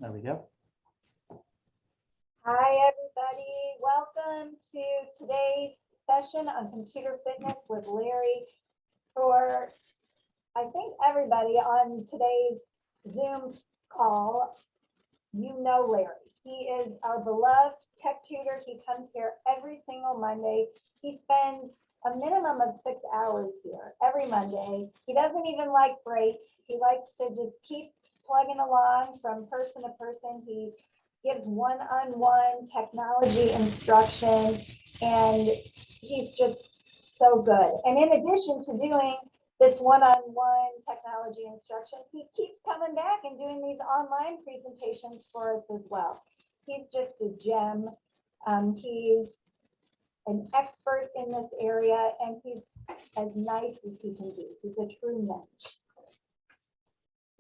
There we go. Hi, everybody. Welcome to today's session on computer fitness with Larry. For, I think, everybody on today's Zoom call, you know Larry. He is our beloved tech tutor. He comes here every single Monday. He spends a minimum of 6 hours here every Monday. He doesn't even like breaks. He likes to just keep plugging along from person to person. He gives one-on-one technology instruction, and he's just so good. And in addition to doing this one-on-one technology instruction, he keeps coming back and doing these online presentations for us as well. He's just a gem. He's an expert in this area, and he's as nice as he can be. He's a true mensch.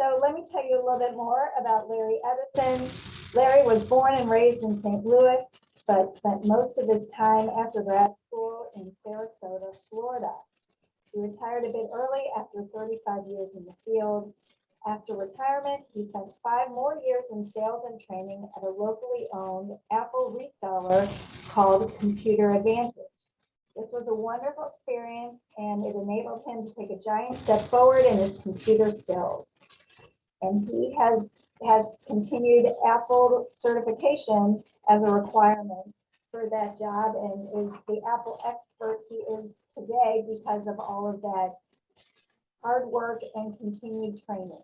So let me tell you a little bit more about Larry Edison. Larry was born and raised in St. Louis, but spent most of his time after grad school in Sarasota, Florida. He retired a bit early after 35 years in the field. After retirement, he spent 5 more years in sales and training at a locally owned Apple reseller called Computer Advantage. This was a wonderful experience, and it enabled him to take a giant step forward in his computer skills. And he has continued Apple certification as a requirement for that job, and is the Apple expert he is today because of all of that hard work and continued training.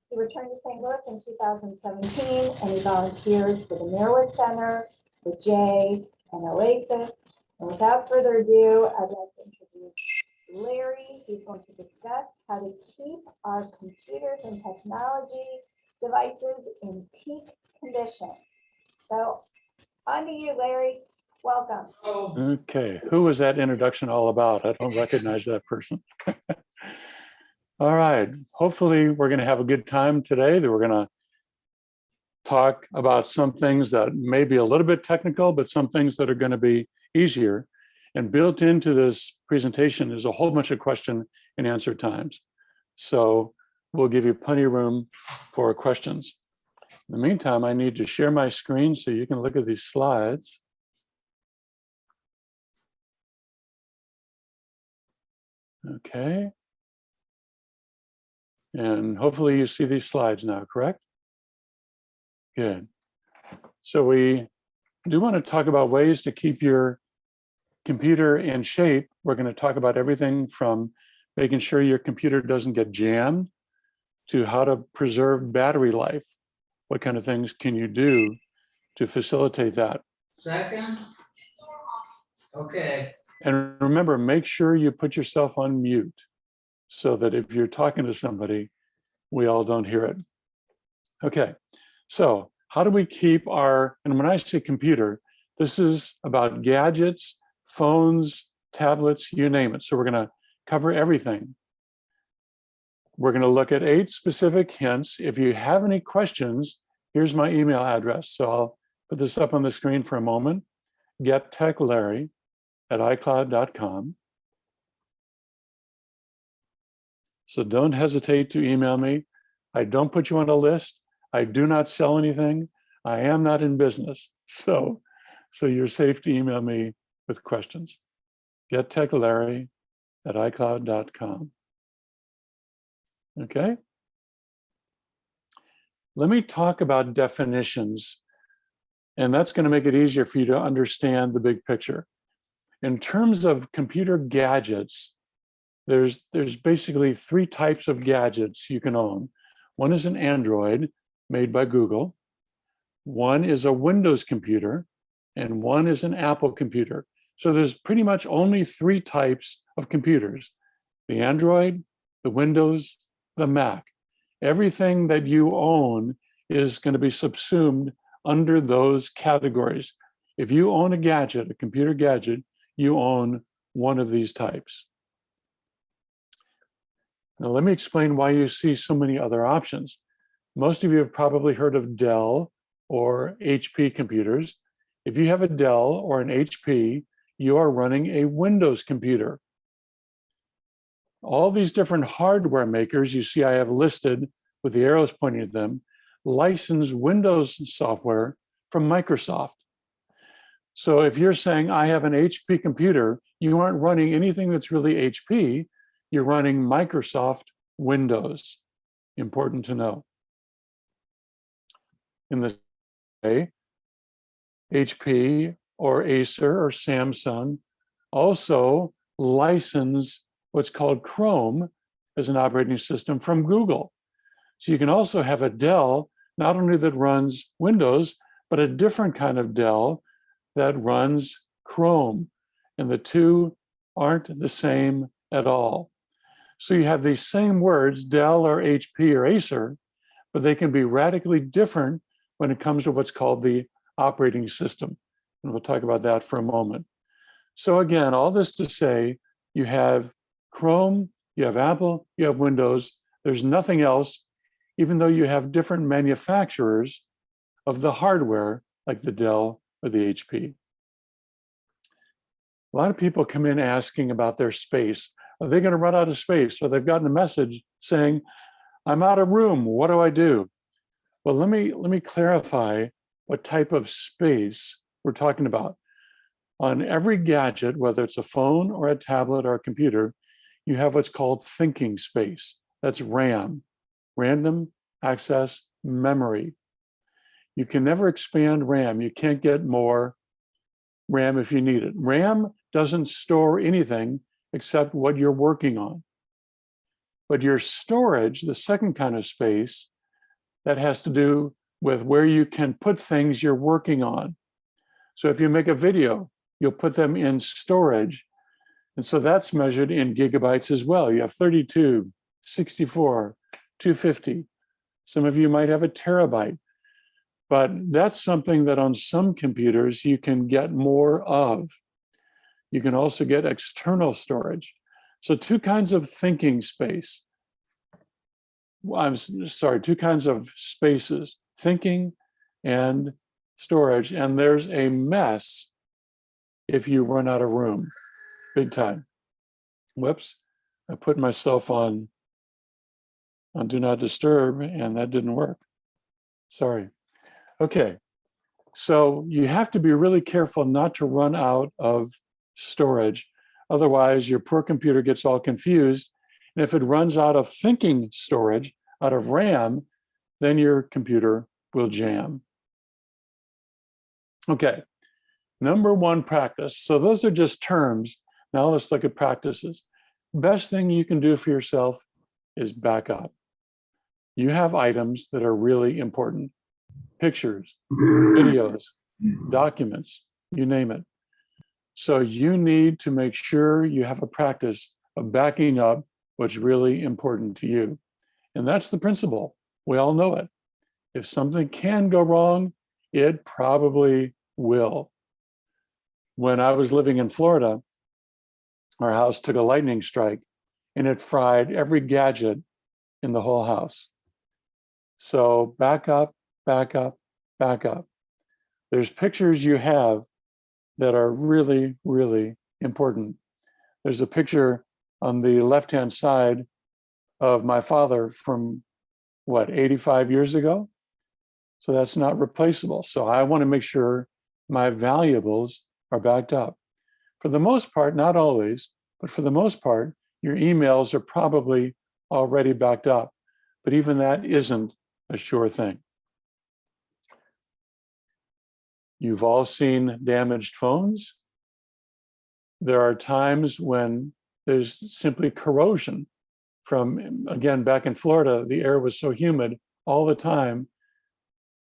He returned to St. Louis in 2017, and he volunteers for the Mirror Center, the J, and Oasis. And without further ado, I'd like to introduce Larry. He's going to discuss how to keep our computers and technology devices in peak condition. So on to you, Larry. Welcome. Okay, who was that introduction all about? I don't recognize that person. All right, hopefully we're going to have a good time today. That we're going to talk about some things that may be a little bit technical, but some things that are going to be easier. And built into this presentation is a whole bunch of question and answer times. So we'll give you plenty of room for questions. In the meantime, I need to share my screen so you can look at these slides. Okay. And hopefully you see these slides now, correct? Good. So we do want to talk about ways to keep your computer in shape. We're going to talk about everything from making sure your computer doesn't get jammed to how to preserve battery life. What kind of things can you do to facilitate that? Second. Okay. And remember, make sure you put yourself on mute so that if you're talking to somebody, we all don't hear it. Okay, so how do we keep our, and when I say computer, this is about gadgets, phones, tablets, you name it. So we're going to cover everything. We're going to look at 8 specific hints. If you have any questions, here's my email address. So I'll put this up on the screen for a moment. gettechlarry@icloud.com. So don't hesitate to email me. I don't put you on a list. I do not sell anything. I am not in business. So you're safe to email me with questions. gettechlarry@icloud.com. Okay. Let me talk about definitions, and that's going to make it easier for you to understand the big picture. In terms of computer gadgets, there's basically 3 types of gadgets you can own. One is an Android made by Google. One is a Windows computer, and one is an Apple computer. So there's pretty much only 3 types of computers: the Android, the Windows, the Mac. Everything that you own is going to be subsumed under those categories. If you own a gadget, a computer gadget, you own one of these types. Now, let me explain why you see so many other options. Most of you have probably heard of Dell or HP computers. If you have a Dell or an HP, you are running a Windows computer. All these different hardware makers you see I have listed with the arrows pointing at them, license Windows software from Microsoft. So if you're saying, I have an HP computer, you aren't running anything that's really HP, you're running Microsoft Windows. Important to know. In this way, HP or Acer or Samsung also license what's called Chrome as an operating system from Google. So you can also have a Dell, not only that runs Windows, but a different kind of Dell that runs Chrome. And the two aren't the same at all. So you have these same words, Dell or HP or Acer, but they can be radically different when it comes to what's called the operating system. And we'll talk about that for a moment. So again, all this to say, you have Chrome, you have Apple, you have Windows. There's nothing else, even though you have different manufacturers of the hardware, like the Dell or the HP. A lot of people come in asking about their space. Are they going to run out of space? Or they've gotten a message saying, I'm out of room. What do I do? Well, let me clarify what type of space we're talking about. On every gadget, whether it's a phone or a tablet or a computer, you have what's called thinking space. That's RAM, random access memory. You can never expand RAM. You can't get more RAM if you need it. RAM doesn't store anything except what you're working on. But your storage, the second kind of space, that has to do with where you can put things you're working on. So if you make a video, you'll put them in storage. And so that's measured in gigabytes as well. You have 32, 64, 250. Some of you might have a terabyte. But that's something that on some computers you can get more of. You can also get external storage. So two kinds of thinking space. I'm sorry, two kinds of spaces, thinking and storage. And there's a mess if you run out of room, big time. Whoops, I put myself on Do Not Disturb and that didn't work. Sorry. Okay, so you have to be really careful not to run out of storage. Otherwise, your poor computer gets all confused. And if it runs out of thinking storage, out of RAM, then your computer will jam. Okay, number one practice. So those are just terms. Now let's look at practices. Best thing you can do for yourself is back up. You have items that are really important. Pictures, videos, documents, you name it. So you need to make sure you have a practice of backing up what's really important to you. And that's the principle. We all know it. If something can go wrong, it probably will. When I was living in Florida, our house took a lightning strike and it fried every gadget in the whole house. So back up, back up, back up. There's pictures you have that are really, really important. There's a picture on the left-hand side of my father from, 85 years ago? So that's not replaceable. So I want to make sure my valuables are backed up. For the most part, not always, but for the most part, your emails are probably already backed up. But even that isn't a sure thing. You've all seen damaged phones. There are times when there's simply corrosion from, again, back in Florida, the air was so humid all the time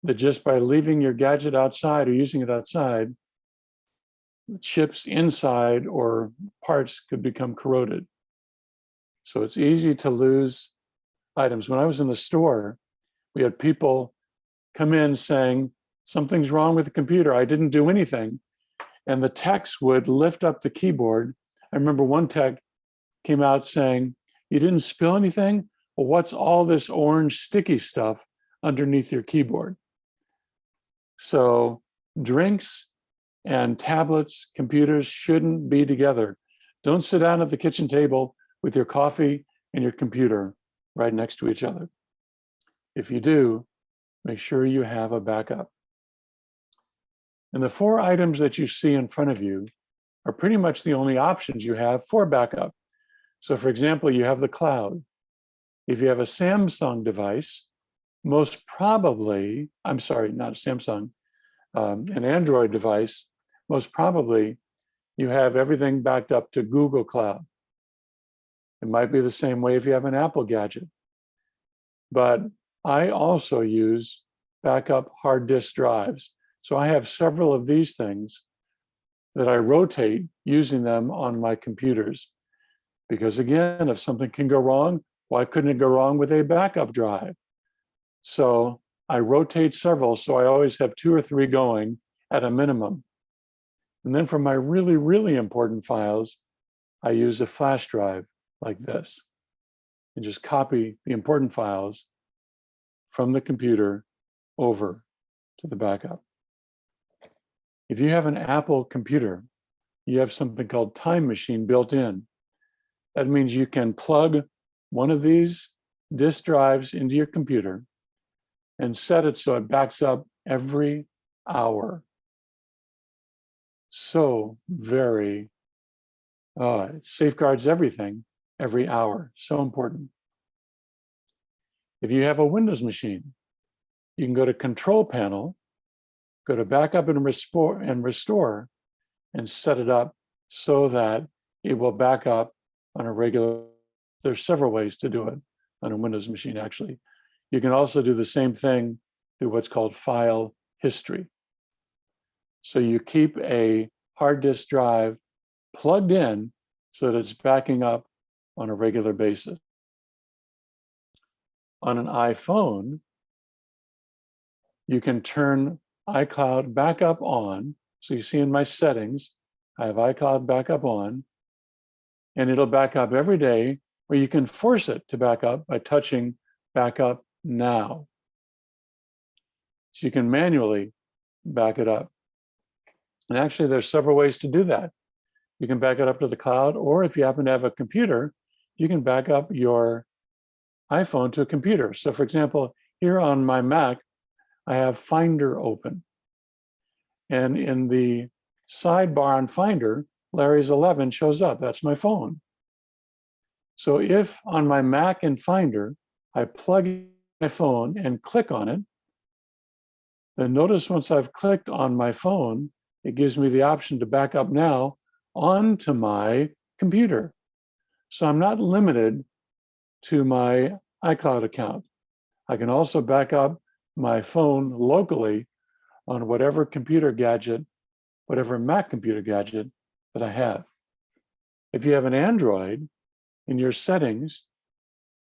that just by leaving your gadget outside or using it outside, chips inside or parts could become corroded. So it's easy to lose items. When I was in the store, we had people come in saying, something's wrong with the computer. I didn't do anything. And the techs would lift up the keyboard. I remember one tech came out saying, you didn't spill anything? Well, what's all this orange sticky stuff underneath your keyboard? So drinks and tablets, computers shouldn't be together. Don't sit down at the kitchen table with your coffee and your computer right next to each other. If you do, make sure you have a backup. And the 4 items that you see in front of you are pretty much the only options you have for backup. So for example, you have the cloud. If you have a Samsung device, most probably, I'm sorry, not a Samsung, an Android device, most probably you have everything backed up to Google Cloud. It might be the same way if you have an Apple gadget. But I also use backup hard disk drives. So I have several of these things that I rotate using them on my computers. Because again, if something can go wrong, why couldn't it go wrong with a backup drive? So I rotate several, so I always have 2 or 3 going at a minimum. And then for my really, really important files, I use a flash drive like this and just copy the important files from the computer over to the backup. If you have an Apple computer, you have something called Time Machine built in. That means you can plug one of these disk drives into your computer and set it so it backs up every hour. So very, it safeguards everything every hour. So important. If you have a Windows machine, you can go to Control Panel, go to Backup and Restore, and set it up so that it will back up on a regular. There's several ways to do it on a Windows machine, actually. You can also do the same thing through what's called file history. So you keep a hard disk drive plugged in so that it's backing up on a regular basis. On an iPhone, you can turn iCloud backup on. So you see in my settings, I have iCloud backup on, and it'll back up every day, or you can force it to back up by touching backup now. So you can manually back it up. And actually, there's several ways to do that. You can back it up to the cloud, or if you happen to have a computer, you can back up your iPhone to a computer. So for example, here on my Mac, I have Finder open. And in the sidebar on Finder, Larry's 11 shows up. That's my phone. So if on my Mac in Finder, I plug in my phone and click on it, then notice once I've clicked on my phone, it gives me the option to back up now onto my computer. So I'm not limited to my iCloud account. I can also back up my phone locally on whatever computer gadget, whatever Mac computer gadget that I have. If you have an Android, in your settings,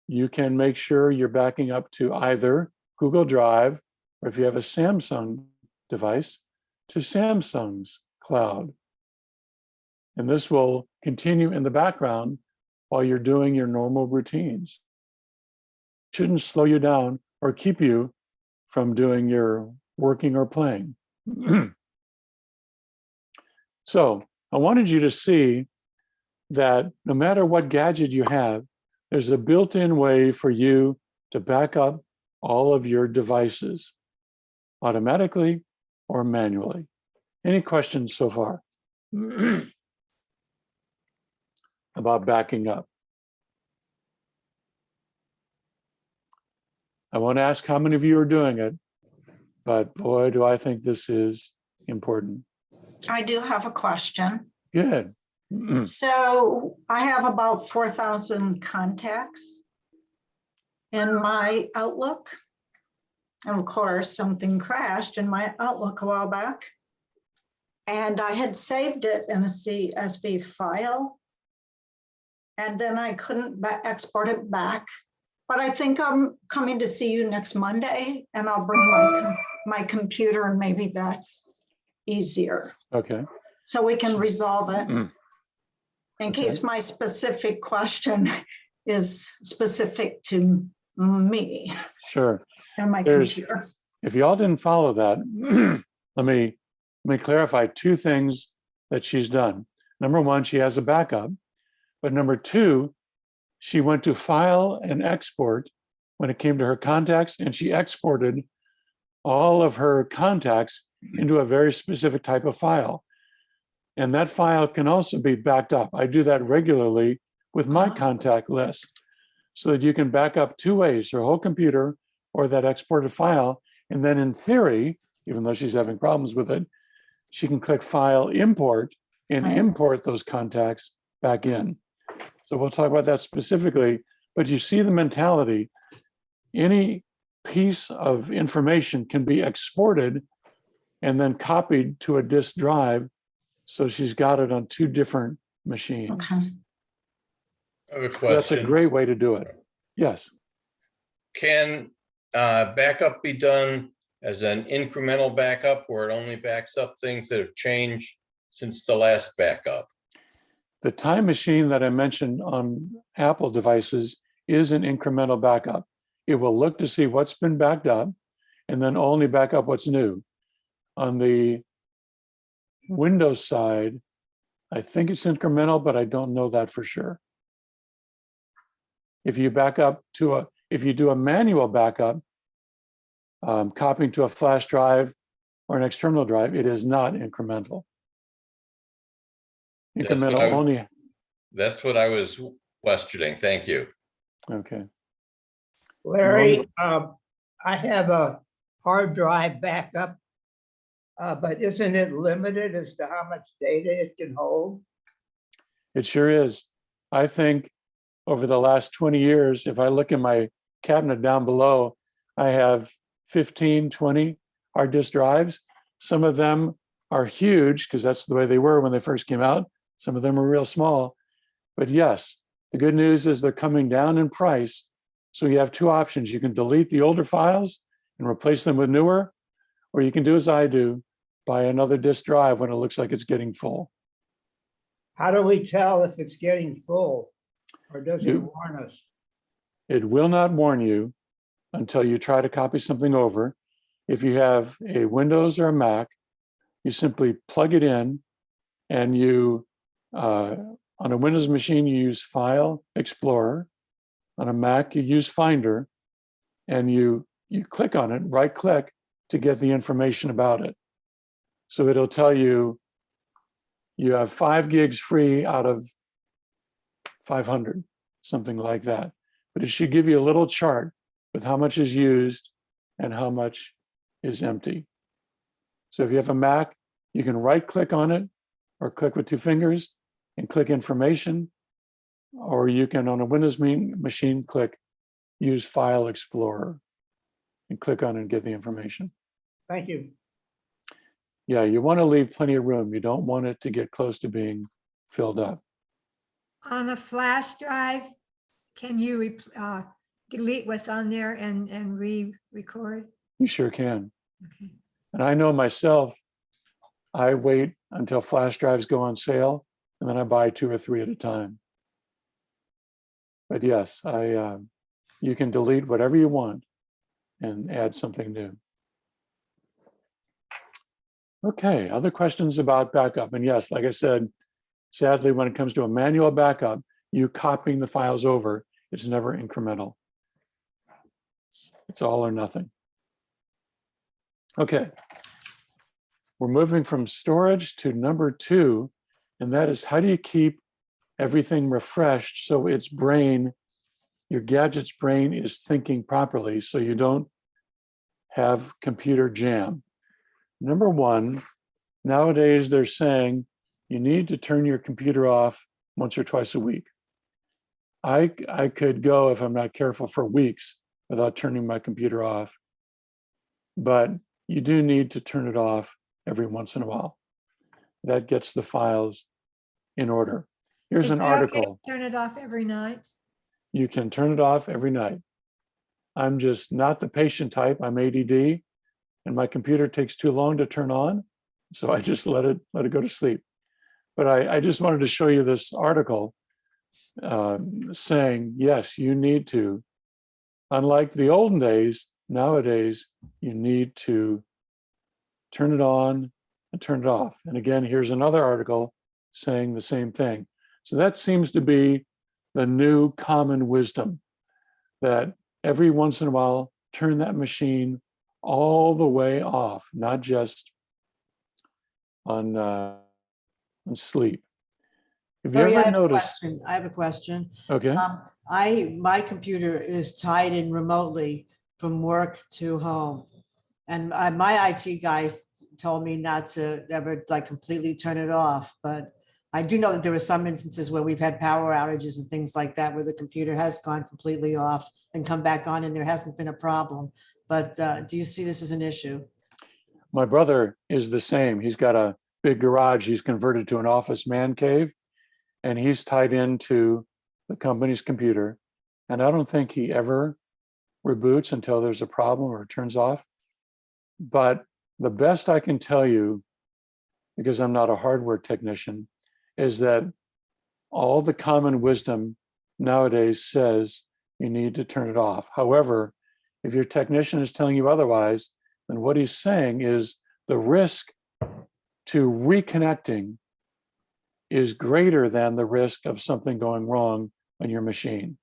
you can make sure you're backing up to either Google Drive, or if you have a Samsung device, to Samsung's cloud. And this will continue in the background while you're doing your normal routines. It shouldn't slow you down or keep you from doing your working or playing. So I wanted you to see that no matter what gadget you have, there's a built-in way for you to back up all of your devices automatically or manually. Any questions so far about backing up? I won't ask how many of you are doing it, but boy, do I think this is important. I do have a question. Good. So I have about 4,000 contacts in my Outlook. And of course, something crashed in my Outlook a while back. And I had saved it in a CSV file. And then I couldn't export it back. But I think I'm coming to see you next Monday, and I'll bring my computer, and maybe that's easier. Okay. So we can resolve it. In Okay. case my specific question is specific to me Sure. and my There's- computer. If y'all didn't follow that, let me clarify 2 things that she's done. Number 1, she has a backup. But number 2, she went to file and export when it came to her contacts, and she exported all of her contacts into a very specific type of file. And that file can also be backed up. I do that regularly with my contact list so that you can back up two ways, your whole computer or that exported file. And then in theory, even though she's having problems with it, she can click File Import and import those contacts back in. So we'll talk about that specifically, but you see the mentality. Any piece of information can be exported and then copied to a disk drive. So she's got it on two different machines. Okay. I have a question. That's a great way to do it. Yes. Can backup be done as an incremental backup where it only backs up things that have changed since the last backup? The time machine that I mentioned on Apple devices is an incremental backup. It will look to see what's been backed up and then only back up what's new. On the Windows side, I think it's incremental, but I don't know that for sure. If you back up to if you do a manual backup, copying to a flash drive or an external drive, it is not incremental. Incremental That's what I was questioning. Thank you. Okay. Larry, I have a hard drive backup, but isn't it limited as to how much data it can hold? It sure is. I think over the last 20 years, if I look in my cabinet down below, I have 15, 20 hard disk drives. Some of them are huge because that's the way they were when they first came out. Some of them are real small. But yes, the good news is they're coming down in price. So you have two options. You can delete the older files and replace them with newer, or you can do as I do, buy another disk drive when it looks like it's getting full. How do we tell if it's getting full, or does it warn us? It will not warn you until you try to copy something over. If you have a Windows or a Mac, you simply plug it in and you, on a Windows machine, you use File Explorer. On a Mac, you use Finder, and you click on it, right click to get the information about it. So it'll tell you, you have 5 gigs free out of 500, something like that. But it should give you a little chart with how much is used and how much is empty. So if you have a Mac, you can right click on it or click with 2 fingers and click information, or you can on a Windows machine click use File Explorer and click on it and get the information. Thank you. Yeah, you want to leave plenty of room. You don't want it to get close to being filled up. On a flash drive, can you delete what's on there and re-record? You sure can. Okay. And I know myself, I wait until flash drives go on sale, and then I buy 2 or 3 at a time. But yes, you can delete whatever you want and add something new. Okay, other questions about backup? And yes, like I said, sadly, when it comes to a manual backup, you copying the files over, it's never incremental. It's all or nothing. Okay, we're moving from storage to number 2, and that is how do you keep everything refreshed so its brain, your gadget's brain is thinking properly so you don't have computer jam. Number 1, nowadays they're saying you need to turn your computer off once or twice a week. I could go, if I'm not careful, for weeks without turning my computer off, but you do need to turn it off every once in a while. That gets the files in order. Here's an article. Turn it off every night. You can turn it off every night. I'm just not the patient type. I'm ADD, and my computer takes too long to turn on, so I just let it go to sleep. But I just wanted to show you this article saying, yes, you need to, unlike the olden days, nowadays, you need to turn it on and turn it off. And again, here's another article saying the same thing. So that seems to be the new common wisdom, that every once in a while, turn that machine all the way off, not just on sleep. Have you Larry, I ever have a noticed? question. I have a question. Okay, My computer is tied in remotely from work to home. And my IT guys told me not to ever like completely turn it off, but I do know that there were some instances where we've had power outages and things like that, where the computer has gone completely off and come back on and there hasn't been a problem. But do you see this as an issue? my brother is the same. He's got a big garage he's converted to an office man cave, and he's tied into the company's computer. And I don't think he ever reboots until there's a problem or it turns off. But the best I can tell you, because I'm not a hardware technician, is that all the common wisdom nowadays says you need to turn it off. However, if your technician is telling you otherwise, then what he's saying is the risk to reconnecting is greater than the risk of something going wrong on your machine.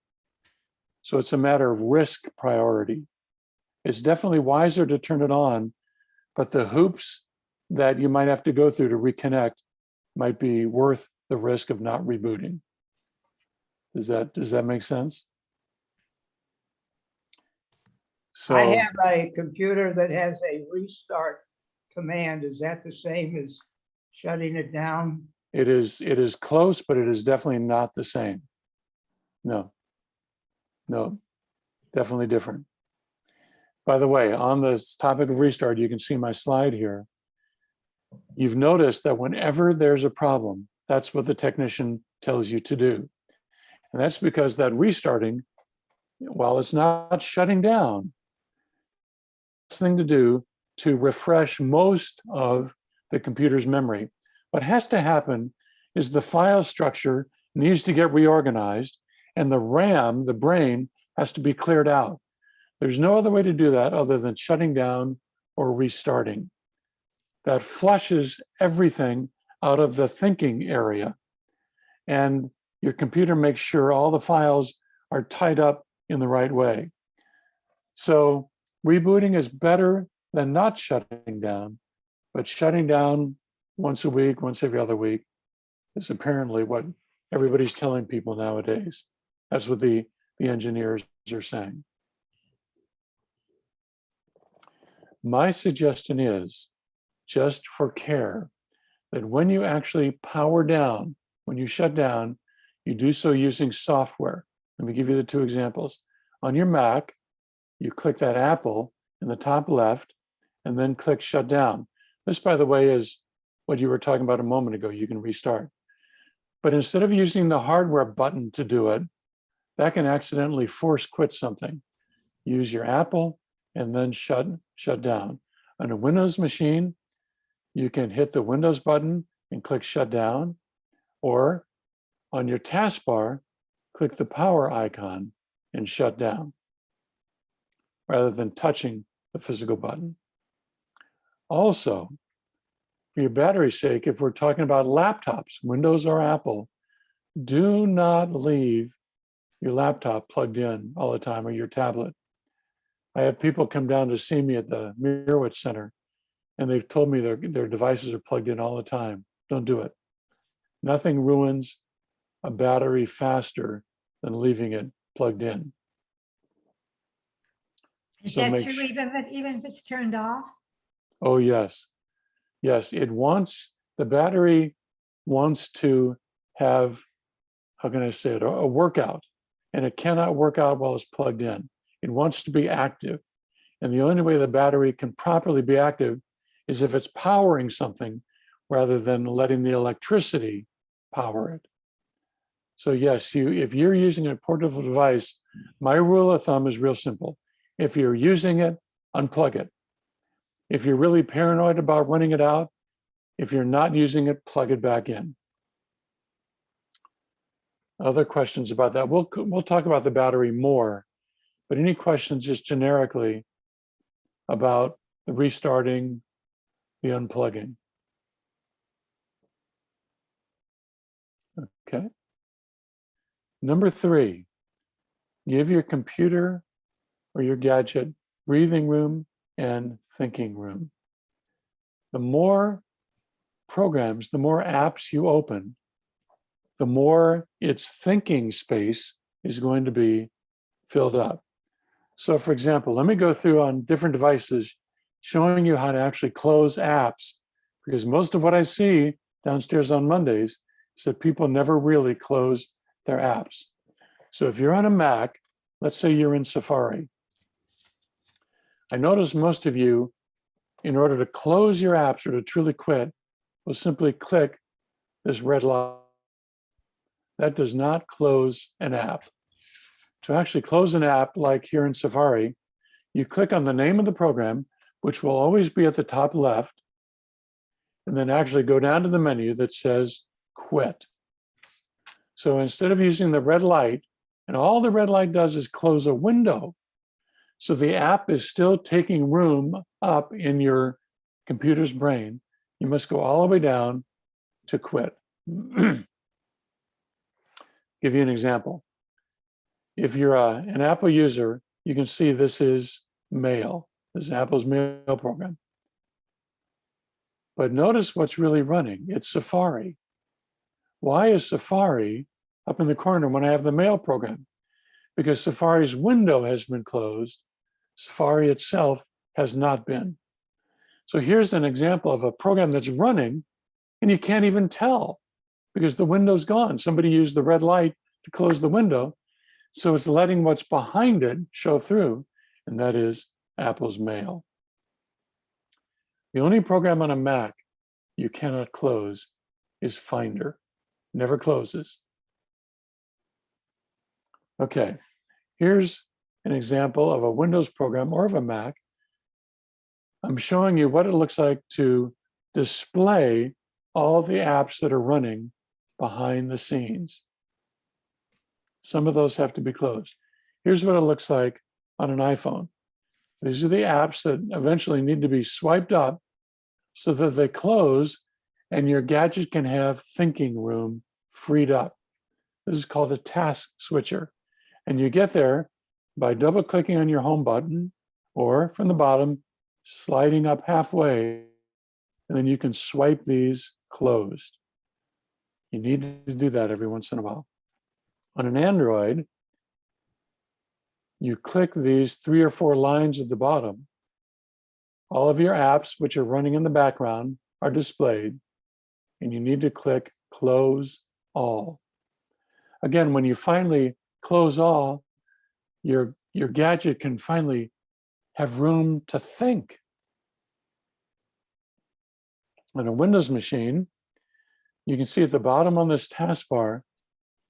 So it's a matter of risk priority. It's definitely wiser to turn it on, but the hoops that you might have to go through to reconnect might be worth the risk of not rebooting. Does that make sense? So I have a computer that has a restart command. Is that the same as shutting it down? it is close, but it is definitely not the same. No, definitely different. By the way, on this topic of restart, you can see my slide here. You've noticed that whenever there's a problem, that's what the technician tells you to do. And that's because that restarting, while it's not shutting down, it's the thing to do to refresh most of the computer's memory. What has to happen is the file structure needs to get reorganized, and the RAM, the brain, has to be cleared out. There's no other way to do that other than shutting down or restarting. That flushes everything out of the thinking area. And your computer makes sure all the files are tied up in the right way. So rebooting is better than not shutting down, but shutting down once a week, once every other week is apparently what everybody's telling people nowadays. That's what the engineers are saying. My suggestion is, just for care, that when you actually power down, when you shut down, you do so using software. Let me give you the two examples. On your Mac, you click that apple in the top left and then click shut down. This, by the way, is what you were talking about a moment ago. You can restart. But instead of using the hardware button to do it, that can accidentally force quit something. Use your apple and then shut down. On a Windows machine, you can hit the Windows button and click shut down, or on your taskbar, click the power icon and shut down, rather than touching the physical button. Also, for your battery's sake, if we're talking about laptops, Windows or Apple, do not leave your laptop plugged in all the time, or your tablet. I have people come down to see me at the Mirowitz Center, and they've told me their devices are plugged in all the time. Don't do it. Nothing ruins a battery faster than leaving it plugged in. Is So that make true even if it's turned off? Oh, yes. Yes, the battery wants to have, how can I say it, a workout, and it cannot work out while it's plugged in. It wants to be active. And the only way the battery can properly be active is if it's powering something rather than letting the electricity power it. So yes, if you're using a portable device, my rule of thumb is real simple. If you're using it, unplug it. If you're really paranoid about running it out, if you're not using it, plug it back in. Other questions about that? We'll talk about the battery more, but any questions just generically about the restarting, the unplugging? Okay. Number 3, give your computer or your gadget breathing room and thinking room. The more programs, the more apps you open, the more its thinking space is going to be filled up. So for example, let me go through on different devices, showing you how to actually close apps, because most of what I see downstairs on Mondays is that people never really close their apps. So if you're on a Mac, let's say you're in Safari. I notice most of you, in order to close your apps or to truly quit, will simply click this red line. That does not close an app. To actually close an app, like here in Safari, you click on the name of the program, which will always be at the top left, and then actually go down to the menu that says quit. So instead of using the red light, and all the red light does is close a window, so the app is still taking room up in your computer's brain, you must go all the way down to quit. Give you an example. If you're an Apple user, you can see this is Mail. This is Apple's mail program. But notice what's really running. It's Safari. Why is Safari up in the corner when I have the Mail program? Because Safari's window has been closed. Safari itself has not been. So here's an example of a program that's running and you can't even tell because the window's gone. Somebody used the red light to close the window. So it's letting what's behind it show through, and that is Apple's Mail. The only program on a Mac you cannot close is Finder. Never closes. Okay, here's an example of a Windows program or of a Mac. I'm showing you what it looks like to display all the apps that are running behind the scenes. Some of those have to be closed. Here's what it looks like on an iPhone. These are the apps that eventually need to be swiped up so that they close and your gadget can have thinking room freed up. This is called a task switcher. And you get there by double clicking on your home button or from the bottom, sliding up halfway, and then you can swipe these closed. You need to do that every once in a while. On an Android, you click these 3 or 4 lines at the bottom. All of your apps, which are running in the background, are displayed, and you need to click Close All. Again, when you finally close all, your gadget can finally have room to think. On a Windows machine, you can see at the bottom on this taskbar,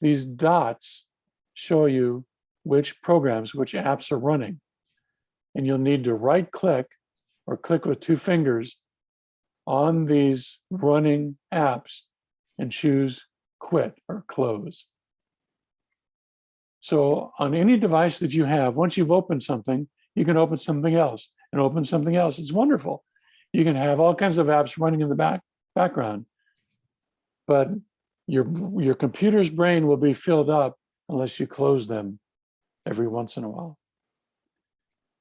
these dots show you which programs, which apps are running. And you'll need to right click or click with 2 fingers on these running apps and choose quit or close. So on any device that you have, once you've opened something, you can open something else and open something else. It's wonderful. You can have all kinds of apps running in the background, but your computer's brain will be filled up unless you close them every once in a while.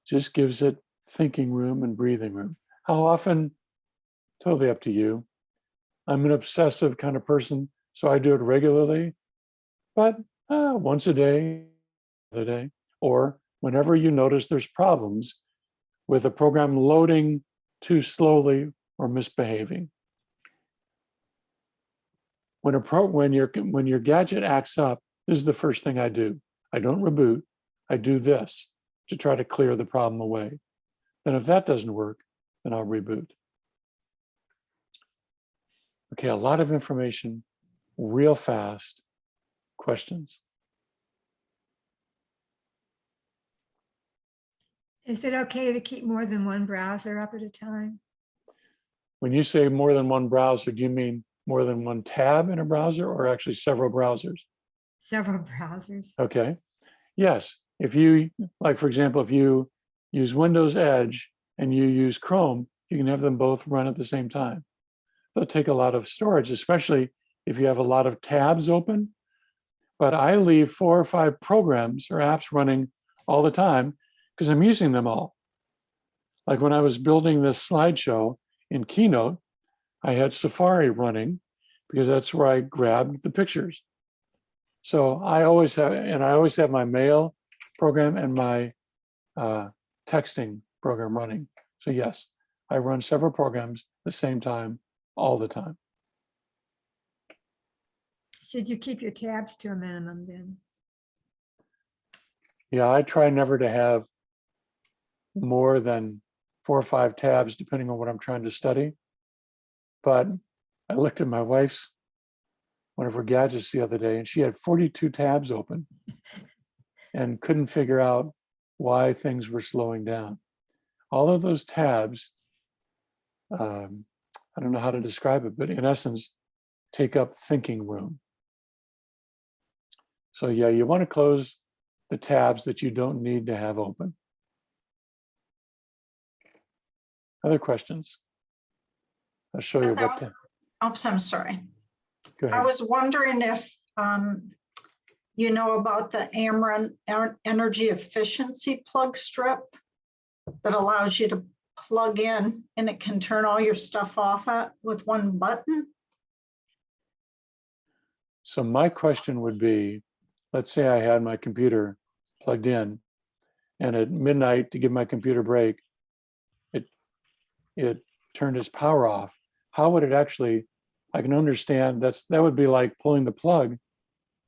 Just gives it thinking room and breathing room. How often? Totally up to you. I'm an obsessive kind of person, so I do it regularly, but once a day, the day, or whenever you notice there's problems with a program loading too slowly or misbehaving. When your gadget acts up, this is the first thing I do. I don't reboot. I do this to try to clear the problem away. Then if that doesn't work, then I'll reboot. Okay, a lot of information, real fast. Questions? Is it okay to keep more than one browser up at a time? When you say more than one browser, do you mean more than one tab in a browser or actually several browsers? Several browsers. Okay. Yes. If you, like, for example, if you use Windows Edge and you use Chrome, you can have them both run at the same time. They'll take a lot of storage, especially if you have a lot of tabs open. But I leave 4 or 5 programs or apps running all the time because I'm using them all. Like when I was building this slideshow in Keynote, I had Safari running because that's where I grabbed the pictures. So I always have my mail program and my texting program running. So yes, I run several programs at the same time, all the time. Should you keep your tabs to a minimum then? Yeah, I try never to have more than 4 or 5 tabs, depending on what I'm trying to study. But I looked at my wife's, one of her gadgets the other day, and she had 42 tabs open and couldn't figure out why things were slowing down. All of those tabs, I don't know how to describe it, but in essence, take up thinking room. So yeah, you want to close the tabs that you don't need to have open. Other questions? I'll show you Yes, what. Oops, I'm sorry. Go I ahead. was wondering if you know about the Ameren energy efficiency plug strip that allows you to plug in and it can turn all your stuff off with one button. So my question would be, let's say I had my computer plugged in and at midnight to give my computer a break, it turned its power off. How would it actually, I can understand that would be like pulling the plug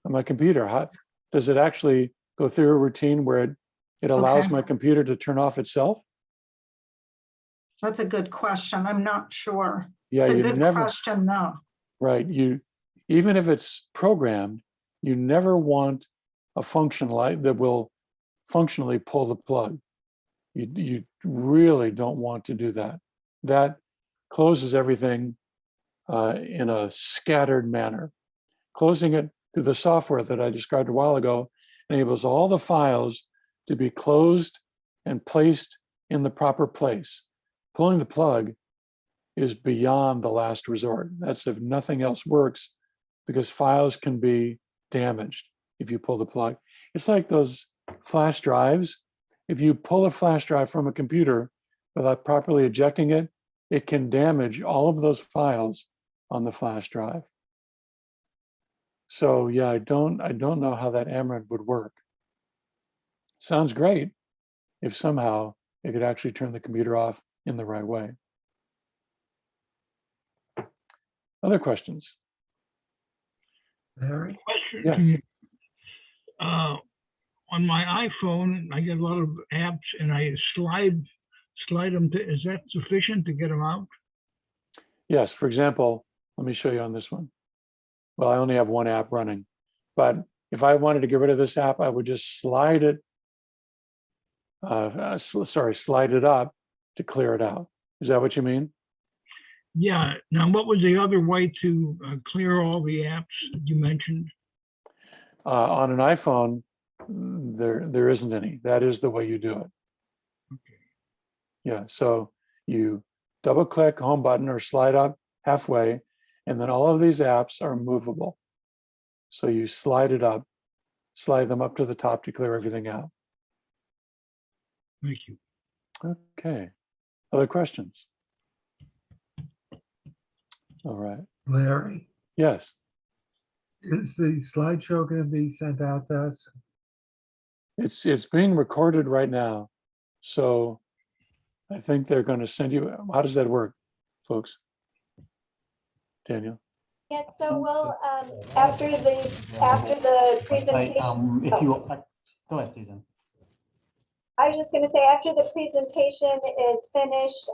on my computer. How does it actually go through a routine where it allows Okay. my computer to turn off itself? That's a good question. I'm not sure. Yeah, It's a you good never, question though. right. Even if it's programmed, you never want a function like that will functionally pull the plug. You really don't want to do that. That closes everything in a scattered manner. Closing it through the software that I described a while ago enables all the files to be closed and placed in the proper place. Pulling the plug is beyond the last resort. That's if nothing else works, because files can be damaged if you pull the plug. It's like those flash drives. If you pull a flash drive from a computer without properly ejecting it, it can damage all of those files on the flash drive. So yeah, I don't know how that Ameren would work. Sounds great if somehow it could actually turn the computer off in the right way. Other questions? Larry? Question. Yes. Can you, on my iPhone, I get a lot of apps and I slide them to, is that sufficient to get them out? Yes, for example, let me show you on this one. Well, I only have one app running, but if I wanted to get rid of this app, I would just slide it, slide it up to clear it out. Is that what you mean? Yeah. Now, what was the other way to clear all the apps you mentioned? On an iPhone, there isn't any. That is the way you do it. Okay. Yeah, so you double click home button or slide up halfway, and then all of these apps are movable. So you slide them up to the top to clear everything out. Thank you. Okay, other questions? All right, Larry, yes. is the slideshow going to be sent out to us? It's being recorded right now. So I think they're going to send you, how does that work, folks? Daniel? Yeah, so we'll, after the presentation. If you, go ahead, Susan. I was just going to say, after the presentation is finished,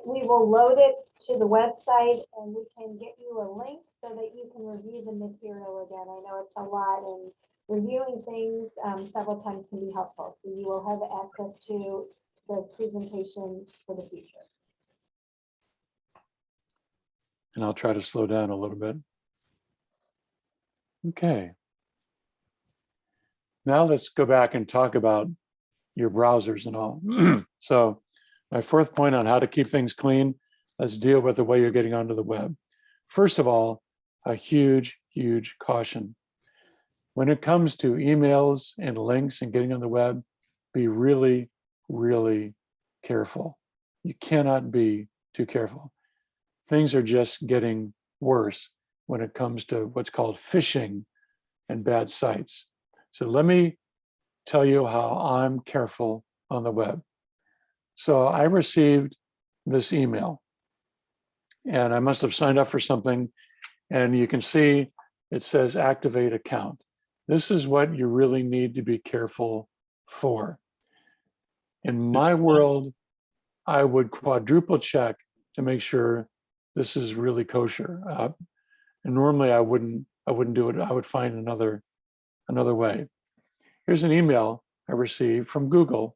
we will load it to the website and we can get you a link so that you can review the material again. I know it's a lot and reviewing things several times can be helpful. So you will have access to the presentation for the future. And I'll try to slow down a little bit. Okay. Now let's go back and talk about your browsers and all. So my fourth point on how to keep things clean, let's deal with the way you're getting onto the web. First of all, a huge, huge caution. When it comes to emails and links and getting on the web, be really, really careful. You cannot be too careful. Things are just getting worse when it comes to what's called phishing and bad sites. So let me tell you how I'm careful on the web. So I received this email, and I must have signed up for something, and you can see it says activate account. This is what you really need to be careful for. In my world, I would quadruple check to make sure this is really kosher. And normally I wouldn't do it. I would find another way. Here's an email I received from Google.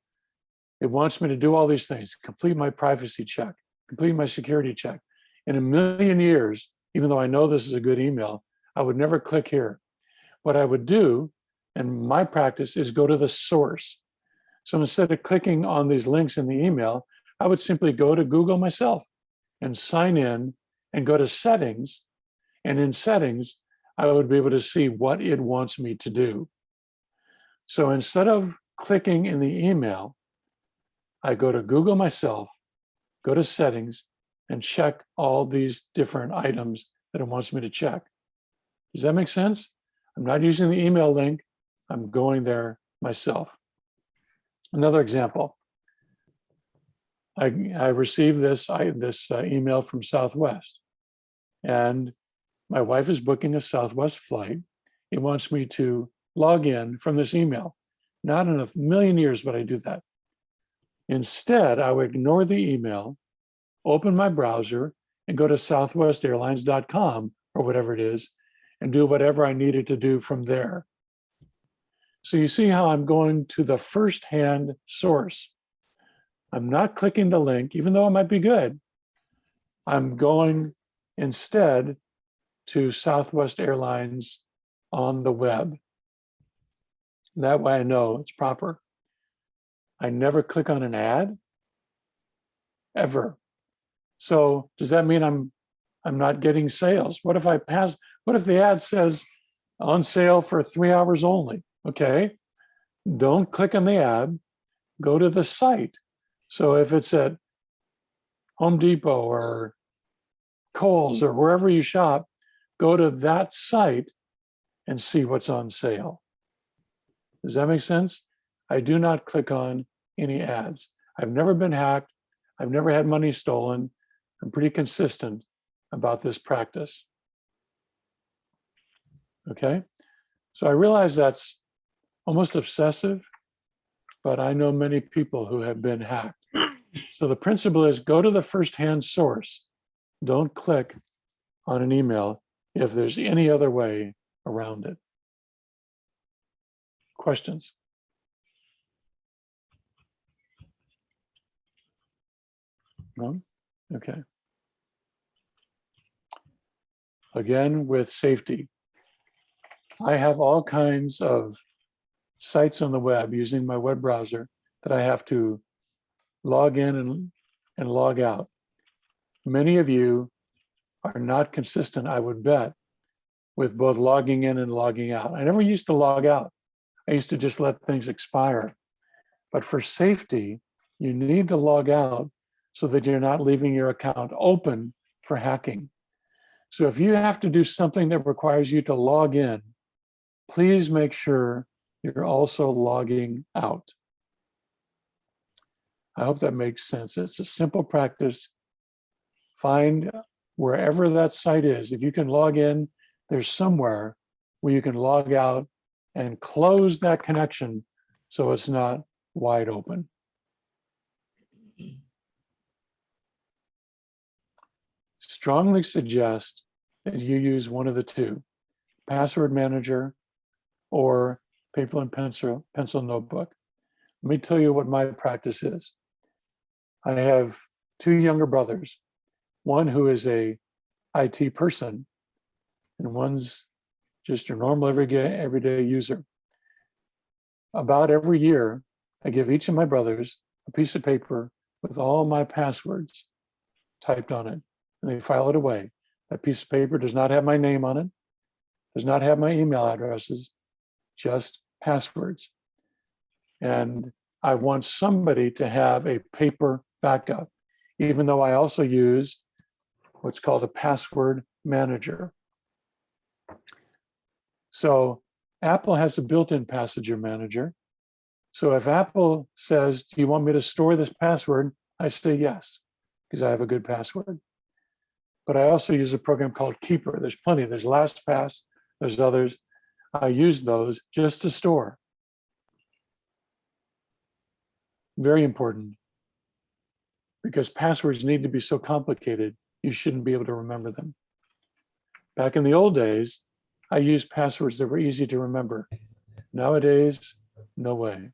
It wants me to do all these things, complete my privacy check, complete my security check. In a million years, even though I know this is a good email, I would never click here. What I would do, and my practice, is go to the source. So instead of clicking on these links in the email, I would simply go to Google myself and sign in and go to settings. And in settings, I would be able to see what it wants me to do. So instead of clicking in the email, I go to Google myself, go to settings, and check all these different items that it wants me to check. Does that make sense? I'm not using the email link. I'm going there myself. Another example. I received this email from Southwest, and my wife is booking a Southwest flight. It wants me to log in from this email. Not in a million years would I do that. Instead, I would ignore the email, open my browser, and go to southwestairlines.com or whatever it is, and do whatever I needed to do from there. So you see how I'm going to the first-hand source. I'm not clicking the link, even though it might be good. I'm going instead to Southwest Airlines on the web. That way I know it's proper. I never click on an ad, ever. So does that mean I'm not getting sales? What if the ad says on sale for 3 hours only? Okay, don't click on the ad, go to the site. So if it's at Home Depot or Kohl's or wherever you shop, go to that site and see what's on sale. Does that make sense? I do not click on any ads. I've never been hacked. I've never had money stolen. I'm pretty consistent about this practice. Okay, so I realize that's almost obsessive, but I know many people who have been hacked. So the principle is go to the first-hand source. Don't click on an email if there's any other way around it. Questions? No? Okay. Again, with safety. I have all kinds of sites on the web using my web browser that I have to log in and log out. Many of you are not consistent, I would bet, with both logging in and logging out. I never used to log out. I used to just let things expire. But for safety, you need to log out so that you're not leaving your account open for hacking. So if you have to do something that requires you to log in, please make sure you're also logging out. I hope that makes sense. It's a simple practice. Find wherever that site is. If you can log in, there's somewhere where you can log out and close that connection so it's not wide open. Strongly suggest that you use one of the two, password manager or paper and pencil notebook. Let me tell you what my practice is. I have two younger brothers, one who is a IT person and one's just your normal everyday user. About every year, I give each of my brothers a piece of paper with all my passwords typed on it, and they file it away. That piece of paper does not have my name on it, does not have my email addresses, just passwords. And I want somebody to have a paper backup, even though I also use what's called a password manager. So Apple has a built-in password manager. So if Apple says, do you want me to store this password? I say yes, because I have a good password. But I also use a program called Keeper. There's plenty. There's LastPass, there's others. I use those just to store. Very important, because passwords need to be so complicated, you shouldn't be able to remember them. Back in the old days, I used passwords that were easy to remember. Nowadays, no way.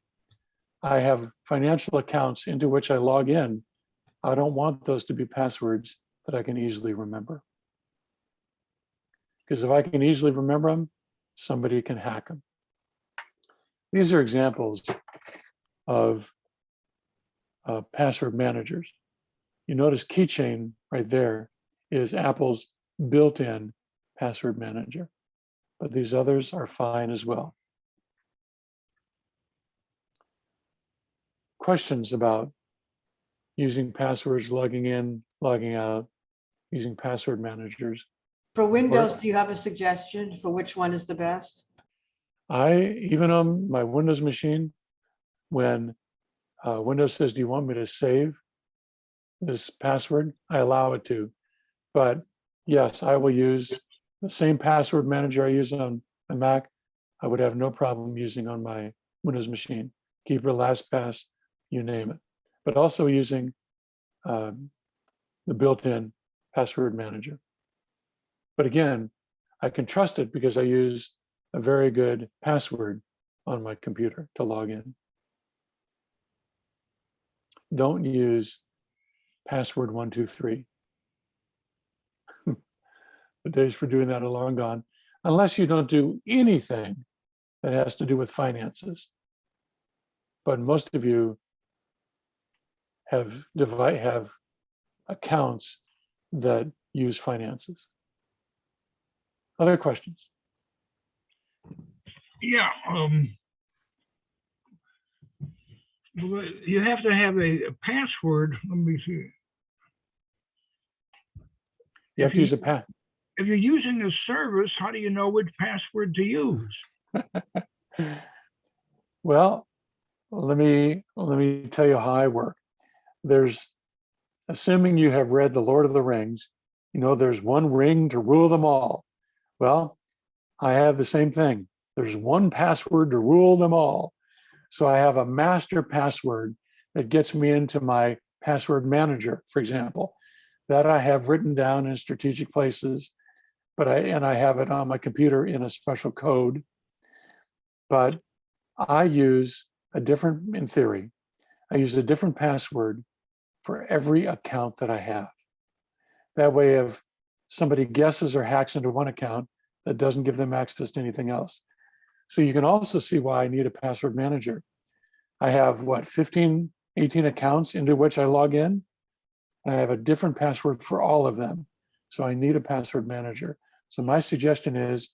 I have financial accounts into which I log in. I don't want those to be passwords that I can easily remember. Because if I can easily remember them, somebody can hack them. These are examples of password managers. You notice Keychain right there is Apple's built-in password manager, but these others are fine as well. Questions about using passwords, logging in, logging out, using password managers? For Windows, do you have a suggestion for which one is the best? Even on my Windows machine, when Windows says, do you want me to save this password? I allow it to. But yes, I will use the same password manager I use on a Mac. I would have no problem using on my Windows machine. Keeper, LastPass, you name it. But also using the built-in password manager. But again, I can trust it because I use a very good password on my computer to log in. Don't use password 123. The days for doing that are long gone, unless you don't do anything that has to do with finances. But most of you have accounts that use finances. Other questions? Yeah, well, you have to have a password. Let me see. You have to use a pass. If you're using a service, how do you know which password to use? Well, let me tell you how I work. Assuming you have read The Lord of the Rings, you know there's one ring to rule them all. Well, I have the same thing. There's one password to rule them all. So I have a master password that gets me into my password manager, for example, that I have written down in strategic places, and I have it on my computer in a special code. But I use in theory, I use a different password for every account that I have. That way, if somebody guesses or hacks into one account, that doesn't give them access to anything else. So you can also see why I need a password manager. I have 15, 18 accounts into which I log in, and I have a different password for all of them. So I need a password manager. So my suggestion is,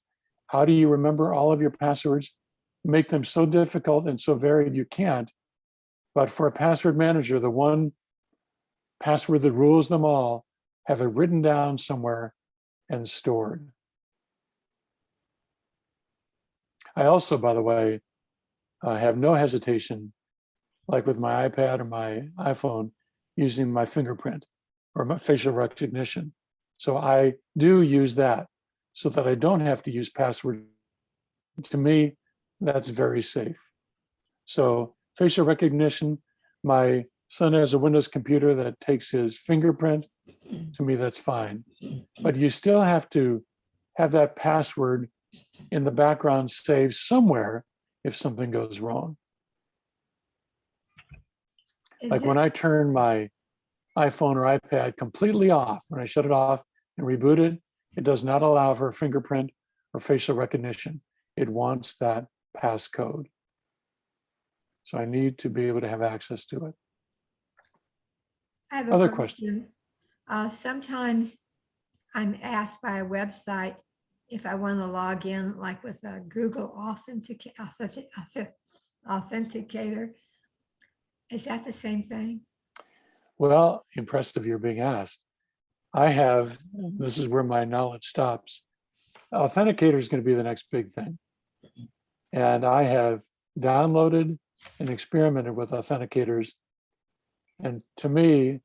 how do you remember all of your passwords? Make them so difficult and so varied you can't. But for a password manager, the one password that rules them all, have it written down somewhere and stored. I also, by the way, have no hesitation, like with my iPad or my iPhone, using my fingerprint or my facial recognition. So I do use that so that I don't have to use password. To me, that's very safe. So facial recognition, my son has a Windows computer that takes his fingerprint. To me, that's fine. But you still have to have that password in the background saved somewhere if something goes wrong. Like when I turn my iPhone or iPad completely off, when I shut it off and reboot it, it does not allow for fingerprint or facial recognition. It wants that passcode. So I need to be able to have access to it. I have Other a questions? question. Sometimes I'm asked by a website if I want to log in, like with a Google authenticator. Is that the same thing? Well, impressive you're being asked. I have, this is where my knowledge stops. Authenticator is going to be the next big thing. And I have downloaded and experimented with authenticators. And to me,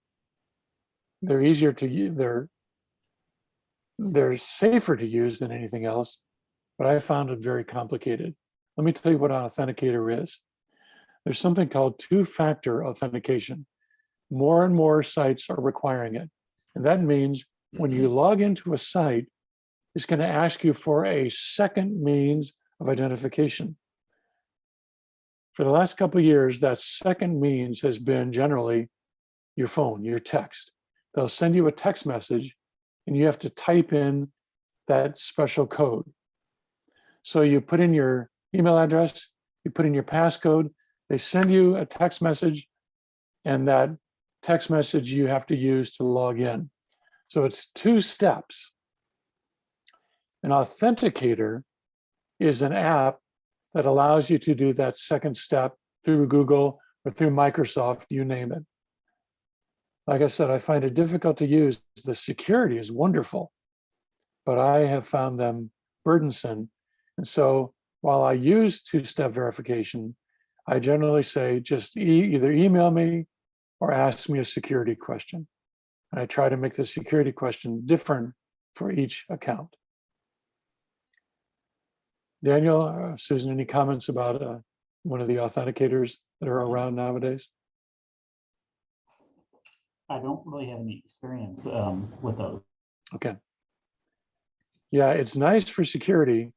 they're easier to use, they're safer to use than anything else, but I found it very complicated. Let me tell you what an authenticator is. There's something called two-factor authentication. More and more sites are requiring it. And that means when you log into a site, it's going to ask you for a second means of identification. For the last couple of years, that second means has been generally your phone, your text. They'll send you a text message and you have to type in that special code. So you put in your email address, you put in your passcode, they send you a text message, and that text message you have to use to log in. So it's 2 steps. An authenticator is an app that allows you to do that second step through Google or through Microsoft, you name it. Like I said, I find it difficult to use. The security is wonderful, but I have found them burdensome. And so while I use 2-step verification, I generally say just either email me or ask me a security question. And I try to make the security question different for each account. Daniel, Susan, any comments about one of the authenticators that are around nowadays? I don't really have any experience with those. Okay. Yeah, it's nice for security,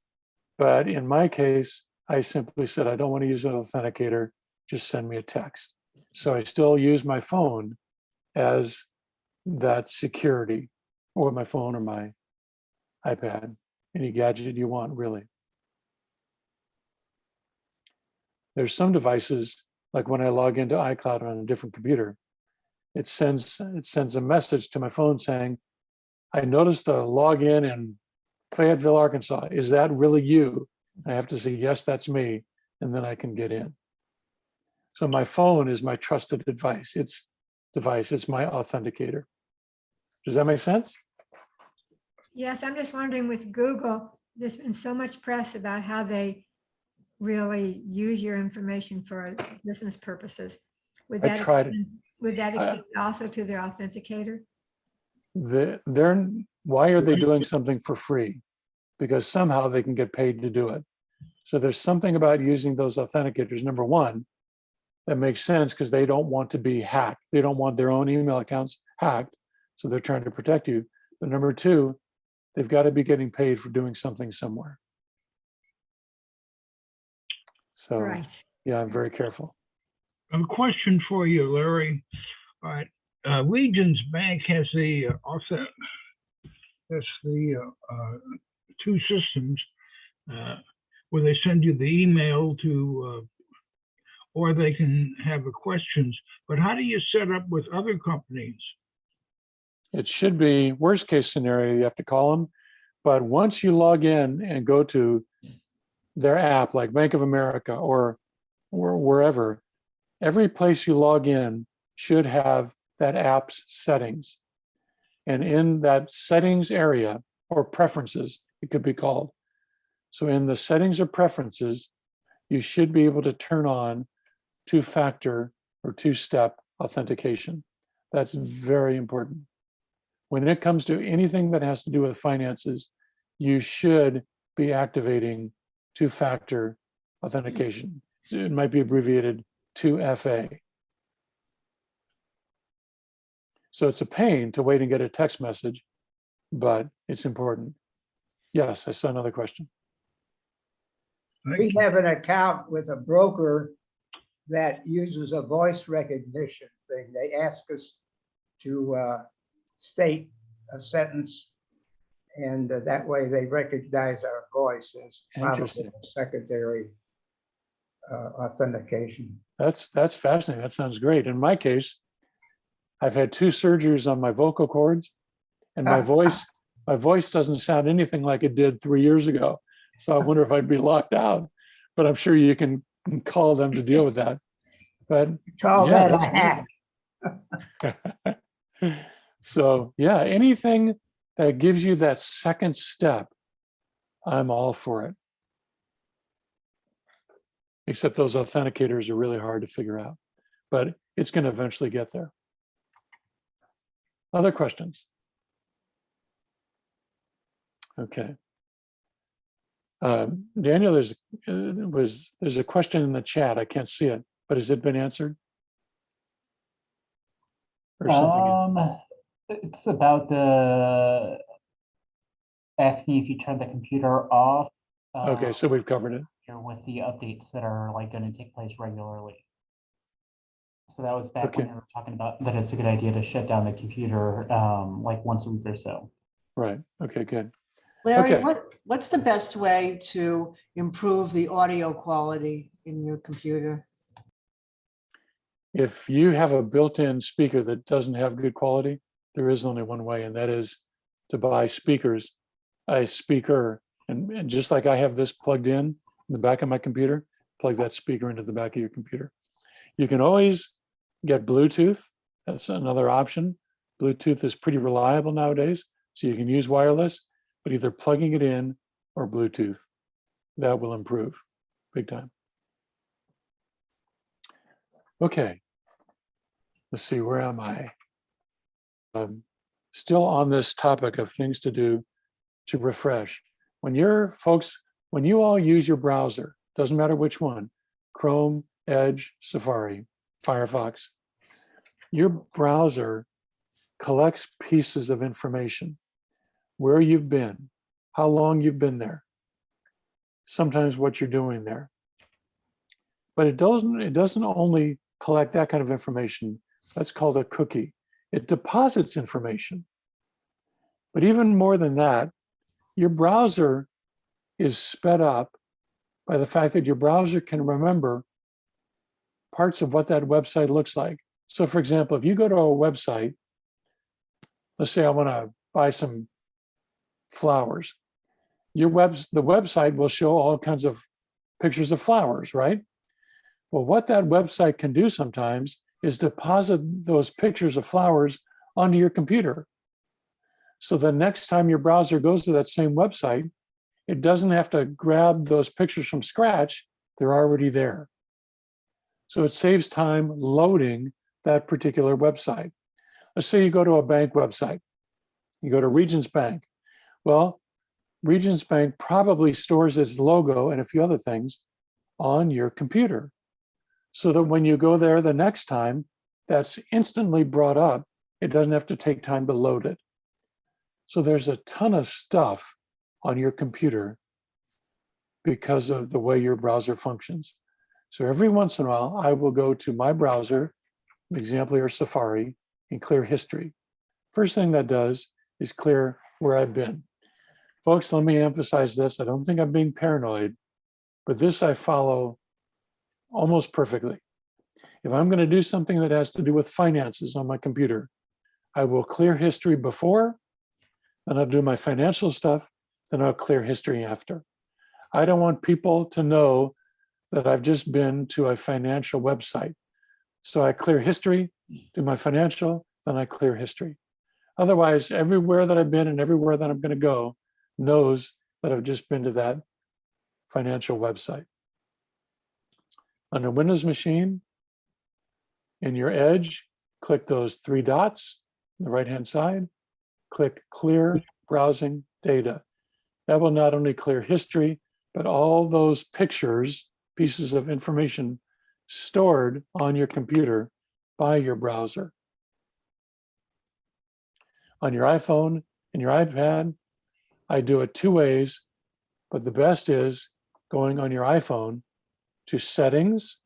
but in my case, I simply said, I don't want to use an authenticator, just send me a text. So I still use my phone as that security, or my phone or my iPad, any gadget you want, really. There's some devices, like when I log into iCloud on a different computer, it sends a message to my phone saying, I noticed a login in Fayetteville, Arkansas. Is that really you? I have to say, yes, that's me. And then I can get in. So my phone is my trusted device. It's my authenticator. Does that make sense? Yes, I'm just wondering with Google, there's been so much press about how they really use your information for business purposes. Would I that tried it. would that extend also to their authenticator? Why are they doing something for free? Because somehow they can get paid to do it. So there's something about using those authenticators. Number one, that makes sense because they don't want to be hacked. They don't want their own email accounts hacked. So they're trying to protect you. But number two, they've got to be getting paid for doing something somewhere. So Right. yeah, I'm very careful. A question for you, Larry. All right, Regions Bank has the two systems where they send you the email to, or they can have the questions. But how do you set up with other companies? It should be worst case scenario, you have to call them. But once you log in and go to their app, like Bank of America or wherever, every place you log in should have that app's settings. And in that settings area, or preferences, it could be called. So in the settings or preferences, you should be able to turn on 2-factor or 2-step authentication. That's very important. When it comes to anything that has to do with finances, you should be activating 2-factor authentication. It might be abbreviated 2FA. So it's a pain to wait and get a text message, but it's important. Yes, I saw another question. We have an account with a broker that uses a voice recognition thing. They ask us to state a sentence, and that way they recognize our voice as probably Interesting. secondary authentication. That's fascinating. That sounds great. In my case, I've had 2 surgeries on my vocal cords, and my voice doesn't sound anything like it did 3 years ago. So I wonder if I'd be locked out, but I'm sure you can call them to deal with that. But Call yeah, that a that's hack. so yeah, anything that gives you that second step, I'm all for it. Except those authenticators are really hard to figure out, but it's going to eventually get there. Other questions? Okay. Daniel, there's a question in the chat. I can't see it, but has it been answered? Or something? It's about the asking if you turn the computer off. Okay, so we've covered it. With the updates that are like going to take place regularly. So that was back Okay. when we were talking about that it's a good idea to shut down the computer like once a week or so. Right. Okay, good. Larry, Okay. what's the best way to improve the audio quality in your computer? If you have a built-in speaker that doesn't have good quality, there is only one way, and that is to buy speakers, a speaker. And just like I have this plugged in the back of my computer, plug that speaker into the back of your computer. You can always get Bluetooth. That's another option. Bluetooth is pretty reliable nowadays, so you can use wireless, but either plugging it in or Bluetooth. That will improve big time. Okay, let's see, where am I? Still on this topic of things to do to refresh. When you all use your browser, doesn't matter which one, Chrome, Edge, Safari, Firefox, your browser collects pieces of information, where you've been, how long you've been there, sometimes what you're doing there. But it doesn't only collect that kind of information. That's called a cookie. It deposits information. But even more than that, your browser is sped up by the fact that your browser can remember parts of what that website looks like. So for example, if you go to a website, let's say I want to buy some flowers, the website will show all kinds of pictures of flowers, right? Well, what that website can do sometimes is deposit those pictures of flowers onto your computer. So the next time your browser goes to that same website, it doesn't have to grab those pictures from scratch, they're already there. So it saves time loading that particular website. Let's say you go to a bank website, you go to Regions Bank. Well, Regions Bank probably stores its logo and a few other things on your computer, so that when you go there the next time, that's instantly brought up. It doesn't have to take time to load it. So there's a ton of stuff on your computer because of the way your browser functions. So every once in a while, I will go to my browser, example here, Safari, and clear history. First thing that does is clear where I've been. Folks, let me emphasize this. I don't think I'm being paranoid, but this I follow almost perfectly. If I'm going to do something that has to do with finances on my computer, I will clear history before, then I'll do my financial stuff, then I'll clear history after. I don't want people to know that I've just been to a financial website. So I clear history, do my financial, then I clear history. Otherwise, everywhere that I've been and everywhere that I'm going to go knows that I've just been to that financial website. On a Windows machine, in your Edge, click those three dots on the right-hand side, click Clear Browsing Data. That will not only clear history, but all those pictures, pieces of information stored on your computer by your browser. On your iPhone and your iPad, I do it two ways, but the best is going on your iPhone to Settings,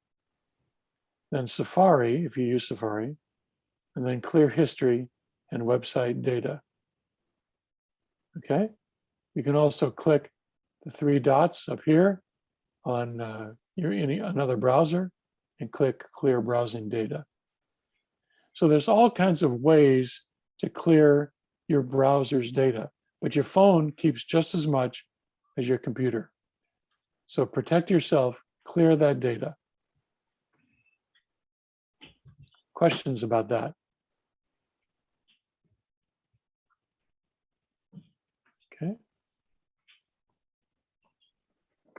then Safari, if you use Safari, and then Clear History and Website Data. Okay? You can also click the three dots up here on another browser and click Clear Browsing Data. So there's all kinds of ways to clear your browser's data, but your phone keeps just as much as your computer. So protect yourself, clear that data. questions about that? Okay.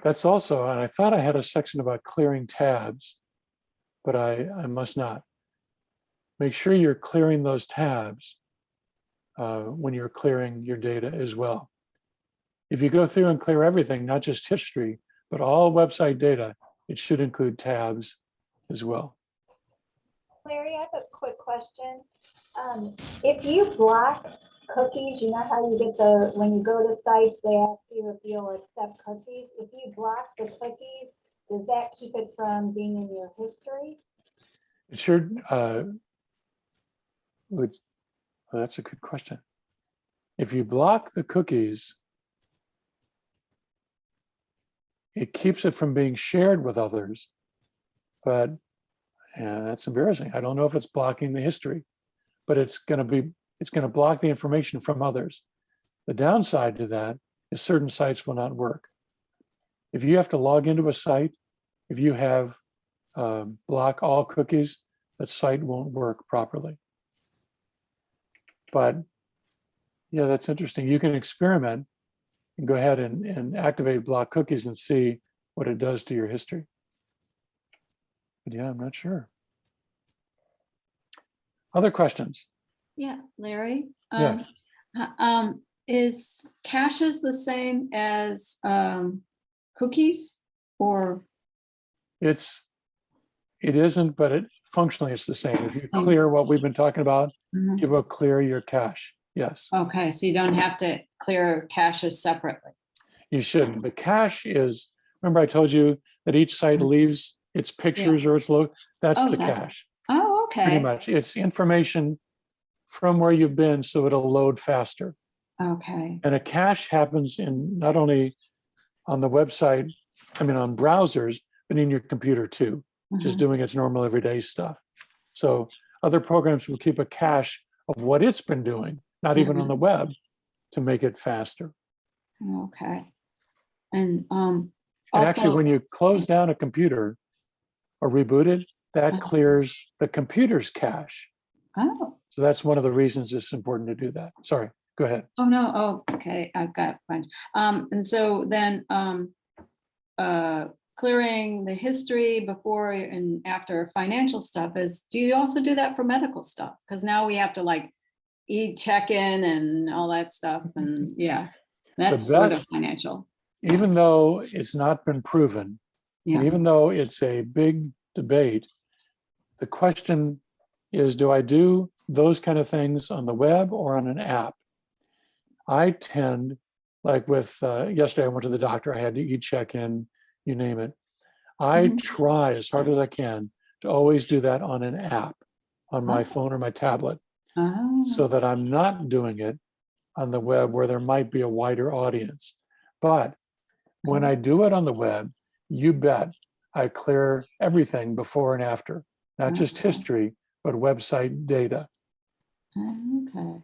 That's also, and I thought I had a section about clearing tabs, but I must not. Make sure you're clearing those tabs when you're clearing your data as well. If you go through and clear everything, not just history, but all website data, it should include tabs as well. Larry, I have a quick question. If you block cookies, you know how you get the, when you go to sites, they ask you if you'll accept cookies. If you block the cookies, does that keep it from being in your history? It sure would. Well, that's a good question. If you block the cookies, it keeps it from being shared with others, but that's embarrassing. I don't know if it's blocking the history, but it's going to block the information from others. The downside to that is certain sites will not work. If you have to log into a site, if you have block all cookies, that site won't work properly. But yeah, that's interesting. You can experiment and go ahead and activate block cookies and see what it does to your history. But yeah, I'm not sure. Other questions? Yeah, Larry. Yes. Is caches the same as cookies, or? It isn't, but functionally it's the same. If you clear what we've been talking about, Mhm. you will clear your cache. Yes. Okay, so you don't have to clear caches separately. You shouldn't. The cache is, remember I told you that each site leaves its pictures or its logo? That's Oh, the that's- cache. Oh, okay. Pretty much. It's information from where you've been, so it'll load faster. Okay. And a cache happens in not only on the website, I mean on browsers, but in your computer too, just Mhm. doing its normal everyday stuff. So other programs will keep a cache of what it's been doing, not even on the web, to make it faster. Okay. And And actually, also, when you close down a computer or reboot it, that clears the computer's cache. oh, So that's one of the reasons it's important to do that. Sorry, go ahead. oh no, oh, okay, I've got one. And so then clearing the history before and after financial stuff is, do you also do that for medical stuff? Because now we have to like check-in and all that stuff, and yeah, that's sort of best- financial. Even though it's not been proven, Yeah. and even though it's a big debate, the question is, do I do those kind of things on the web or on an app? I tend, like with yesterday, I went to the doctor, I had to e-check-in, you name it. I try as hard as I can to always do that on an app, on my phone or my tablet, so that I'm not doing it on the web where there might be a wider audience. But when I do it on the web, you bet I clear everything before and after, not just history, but website data. Okay.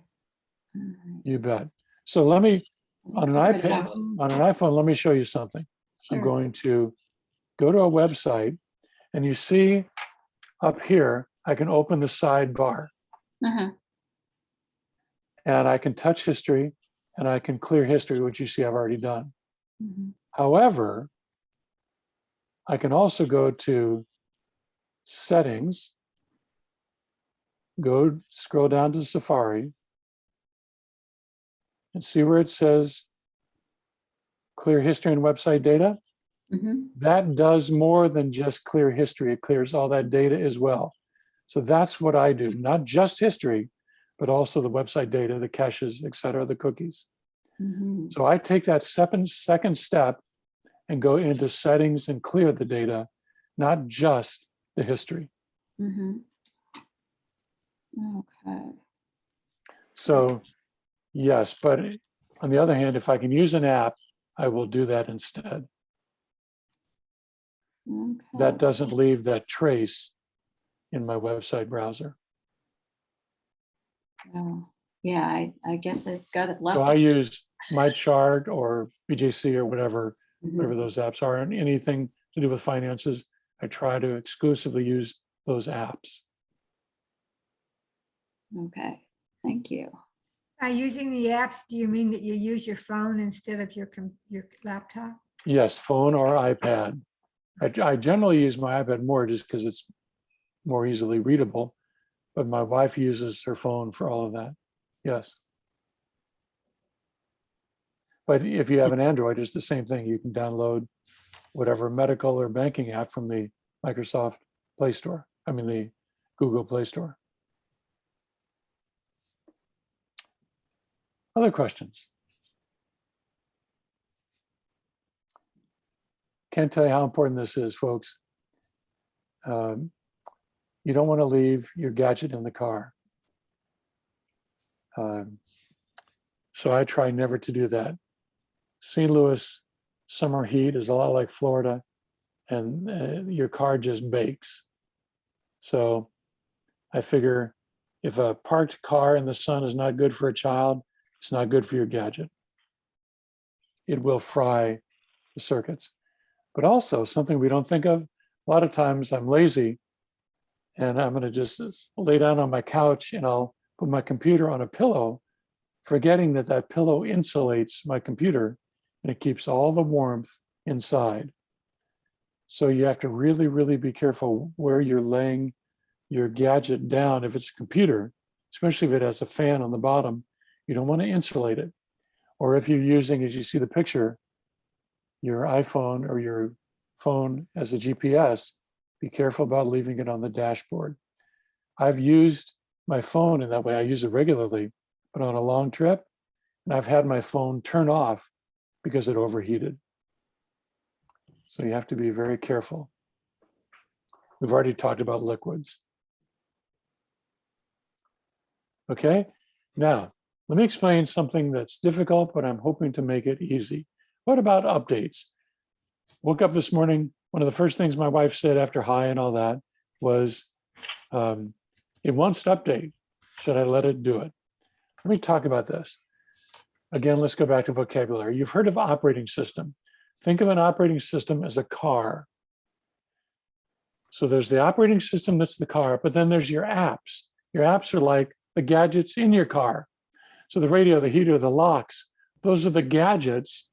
You bet. So let me, on an iPad, on an iPhone, let me show you something. I'm Sure. going to go to a website, and you see up here, I can open the sidebar, and I can touch history, and I can clear history, which you see I've already done. However, I can also go to settings, scroll down to Safari, and see where it says clear history and website data. That does more than just clear history. It clears all that data as well. So that's what I do, not just history, but also the website data, the caches, et cetera, the cookies. So I take that second step and go into settings and clear the data, not just the history. Okay. So yes, but on the other hand, if I can use an app, I will do that instead. That doesn't leave that trace in my website browser. Oh, yeah, I guess I've got it left. So I use my chart or BJC or whatever those apps are, and anything to do with finances, I try to exclusively use those apps. Okay, thank you. By using the apps, do you mean that you use your phone instead of your laptop? Yes, phone or iPad. I generally use my iPad more just because it's more easily readable, but my wife uses her phone for all of that. Yes. But if you have an Android, it's the same thing. You can download whatever medical or banking app from the Microsoft Play Store. I mean, the Google Play Store. Other questions? Can't tell you how important this is, folks. You don't want to leave your gadget in the car. So I try never to do that. St. Louis summer heat is a lot like Florida, and your car just bakes. So I figure if a parked car in the sun is not good for a child, it's not good for your gadget. It will fry the circuits. But also something we don't think of, a lot of times I'm lazy and I'm going to just lay down on my couch and I'll put my computer on a pillow, forgetting that that pillow insulates my computer and it keeps all the warmth inside. So you have to really, really be careful where you're laying your gadget down. If it's a computer, especially if it has a fan on the bottom, you don't want to insulate it. Or if you're using, as you see the picture, your iPhone or your phone as a GPS, be careful about leaving it on the dashboard. I've used my phone in that way. I use it regularly, but on a long trip, and I've had my phone turn off because it overheated. So you have to be very careful. We've already talked about liquids. Okay, now let me explain something that's difficult, but I'm hoping to make it easy. What about updates? Woke up this morning, one of the first things my wife said after hi and all that was, it wants to update. Should I let it do it? Let me talk about this. Again, let's go back to vocabulary. You've heard of operating system. Think of an operating system as a car. So there's the operating system, that's the car, but then there's your apps. Your apps are like the gadgets in your car. So the radio, the heater, the locks, those are the gadgets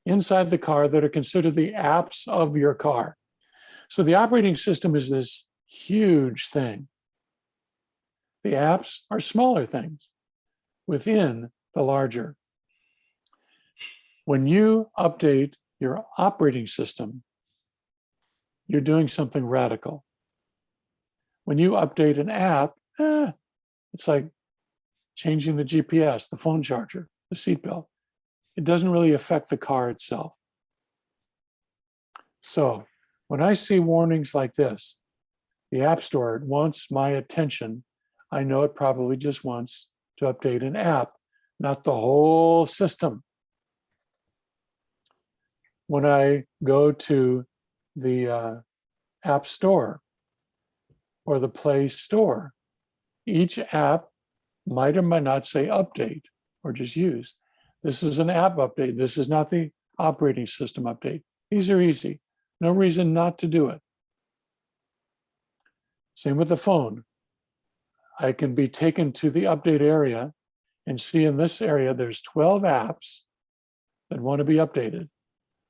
inside the car that are considered the apps of your car. So the operating system is this huge thing. The apps are smaller things within the larger. When you update your operating system, you're doing something radical. When you update an app, it's like changing the GPS, the phone charger, the seatbelt. It doesn't really affect the car itself. So when I see warnings like this, the App Store wants my attention. I know it probably just wants to update an app, not the whole system. When I go to the App Store or the Play Store, each app might or might not say update or just use. This is an app update. This is not the operating system update. These are easy. No reason not to do it. Same with the phone. I can be taken to the update area and see in this area, there's 12 apps that want to be updated.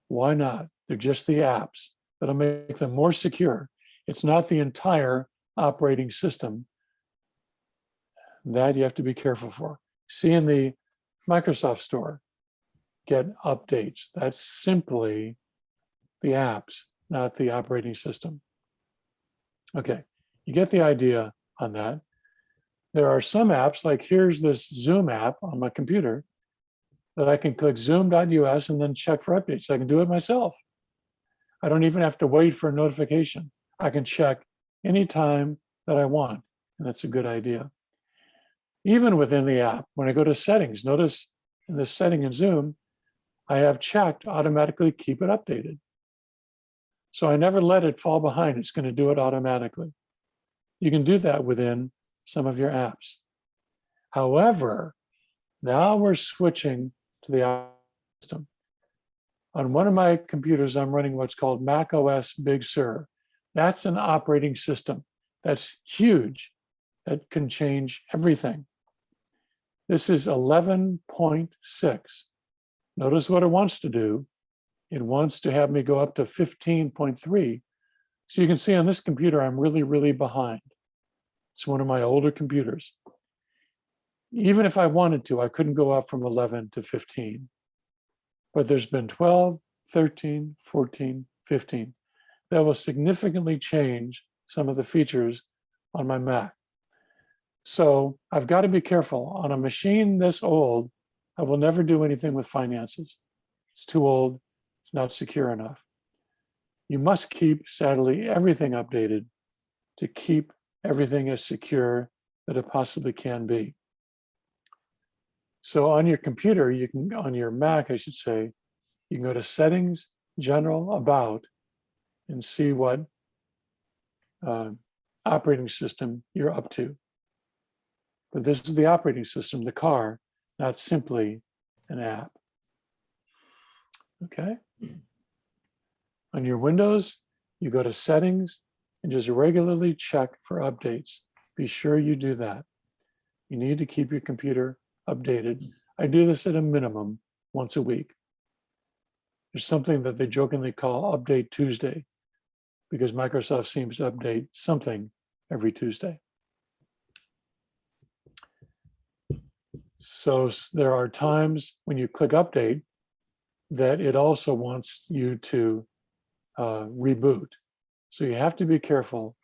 Why not? They're just the apps. That'll make them more secure. It's not the entire operating system. That you have to be careful for. See in the Microsoft Store, get updates. That's simply the apps, not the operating system. Okay, you get the idea on that. There are some apps, like here's this Zoom app on my computer that I can click zoom.us and then check for updates. I can do it myself. I don't even have to wait for a notification. I can check anytime that I want, and that's a good idea. Even within the app, when I go to settings, notice in this setting in Zoom, I have checked automatically keep it updated. So I never let it fall behind. It's going to do it automatically. You can do that within some of your apps. However, now we're switching to the operating system. On one of my computers, I'm running what's called Mac OS Big Sur. That's an operating system. That's huge. that can change everything. This is 11.6. Notice what it wants to do. It wants to have me go up to 15.3. So you can see on this computer, I'm really, really behind. It's one of my older computers. Even if I wanted to, I couldn't go up from 11 to 15. But there's been 12, 13, 14, 15. That will significantly change some of the features on my Mac. So I've got to be careful. On a machine this old, I will never do anything with finances. It's too old. It's not secure enough. You must keep, sadly, everything updated to keep everything as secure that it possibly can be. So on your computer, you can, on your Mac, I should say, you can go to Settings, General, About, and see what operating system you're up to. But this is the operating system, the car, not simply an app. Okay. On your Windows, you go to Settings and just regularly check for updates. Be sure you do that. You need to keep your computer updated. I do this at a minimum once a week. There's something that they jokingly call Update Tuesday, because Microsoft seems to update something every Tuesday. So there are times when you click Update that it also wants you to reboot. So you have to be careful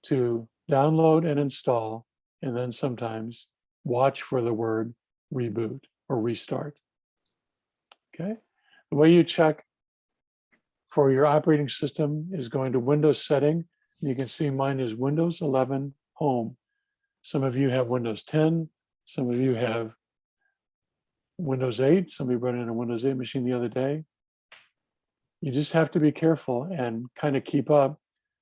to download and install, and then sometimes watch for the word reboot or restart. Okay. The way you check for your operating system is going to Windows setting. You can see mine is Windows 11 Home. Some of you have Windows 10. Some of you have Windows 8. Somebody brought in a Windows 8 machine the other day. You just have to be careful and kind of keep up.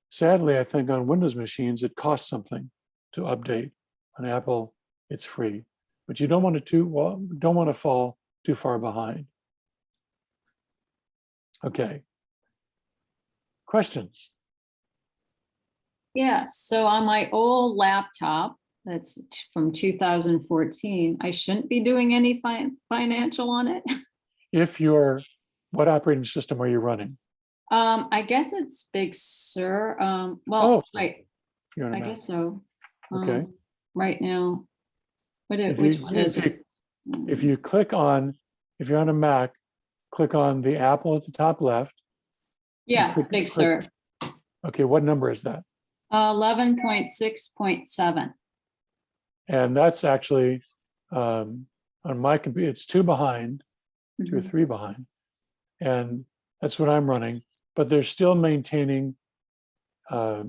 Sadly, I think on Windows machines, it costs something to update. On Apple, it's free. But you don't want to fall too far behind. Okay. Questions? Yeah, so on my old laptop, that's from 2014, I shouldn't be doing any financial on it. If what operating system are you running? I guess it's Big Sur. Well, right, You're on a I Mac. guess so. Okay. Right now. If Which one is it? if you click on, if you're on a Mac, click on the Apple at the top left. Yeah, it's Big Sur. Okay, what number is that? 11.6.7. And that's actually on my computer, it's 2 behind, 2 or 3 behind. And that's what I'm running, but they're still maintaining, what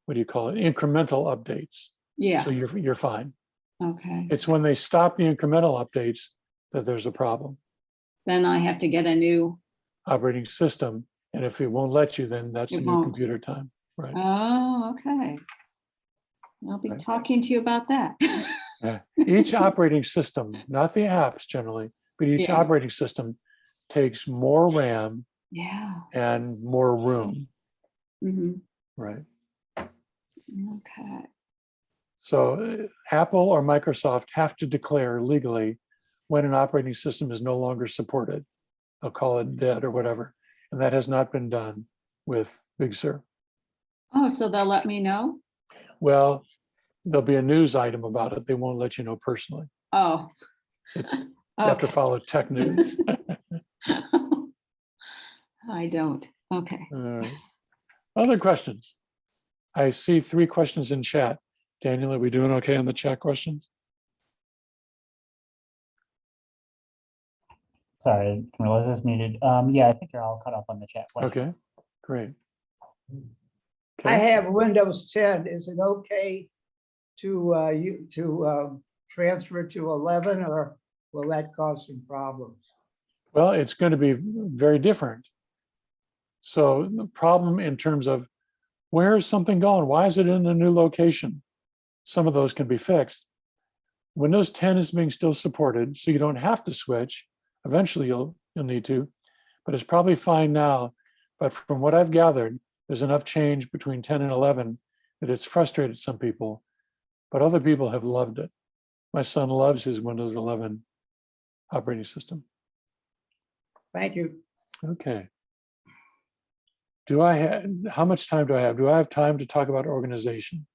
do you call it? Incremental updates. Yeah. So you're fine. Okay. It's when they stop the incremental updates that there's a problem. Then I have to get a new Operating system. And if it won't let you, then that's the new computer time. Right. Oh, okay. I'll be talking to you about that. Yeah. Each operating system, not the apps generally, but each operating system takes more RAM and more room. Right. Okay. So Apple or Microsoft have to declare legally when an operating system is no longer supported. They'll call it dead or whatever. And that has not been done with Big Sur. Oh, so they'll let me know? Well, there'll be a news item about it. They won't let you know personally. Oh. It's you have to follow tech news. I don't. Okay. Other questions? I see 3 questions in chat. Daniel, are we doing okay on the chat questions? Sorry, Camilla's muted. Yeah, I think you're all caught up on the chat question. Okay, great. I have Windows 10. Is it okay to transfer to 11, or will that cause some problems? Well, it's going to be very different. So the problem in terms of where is something going? Why is it in a new location? Some of those can be fixed. Windows 10 is being still supported, so you don't have to switch. Eventually you'll need to, but it's probably fine now. But from what I've gathered, there's enough change between 10 and 11 that it's frustrated some people. but other people have loved it. My son loves his Windows 11 operating system. Thank you. Okay. Do I have, how much time do I have? Do I have time to talk about organization?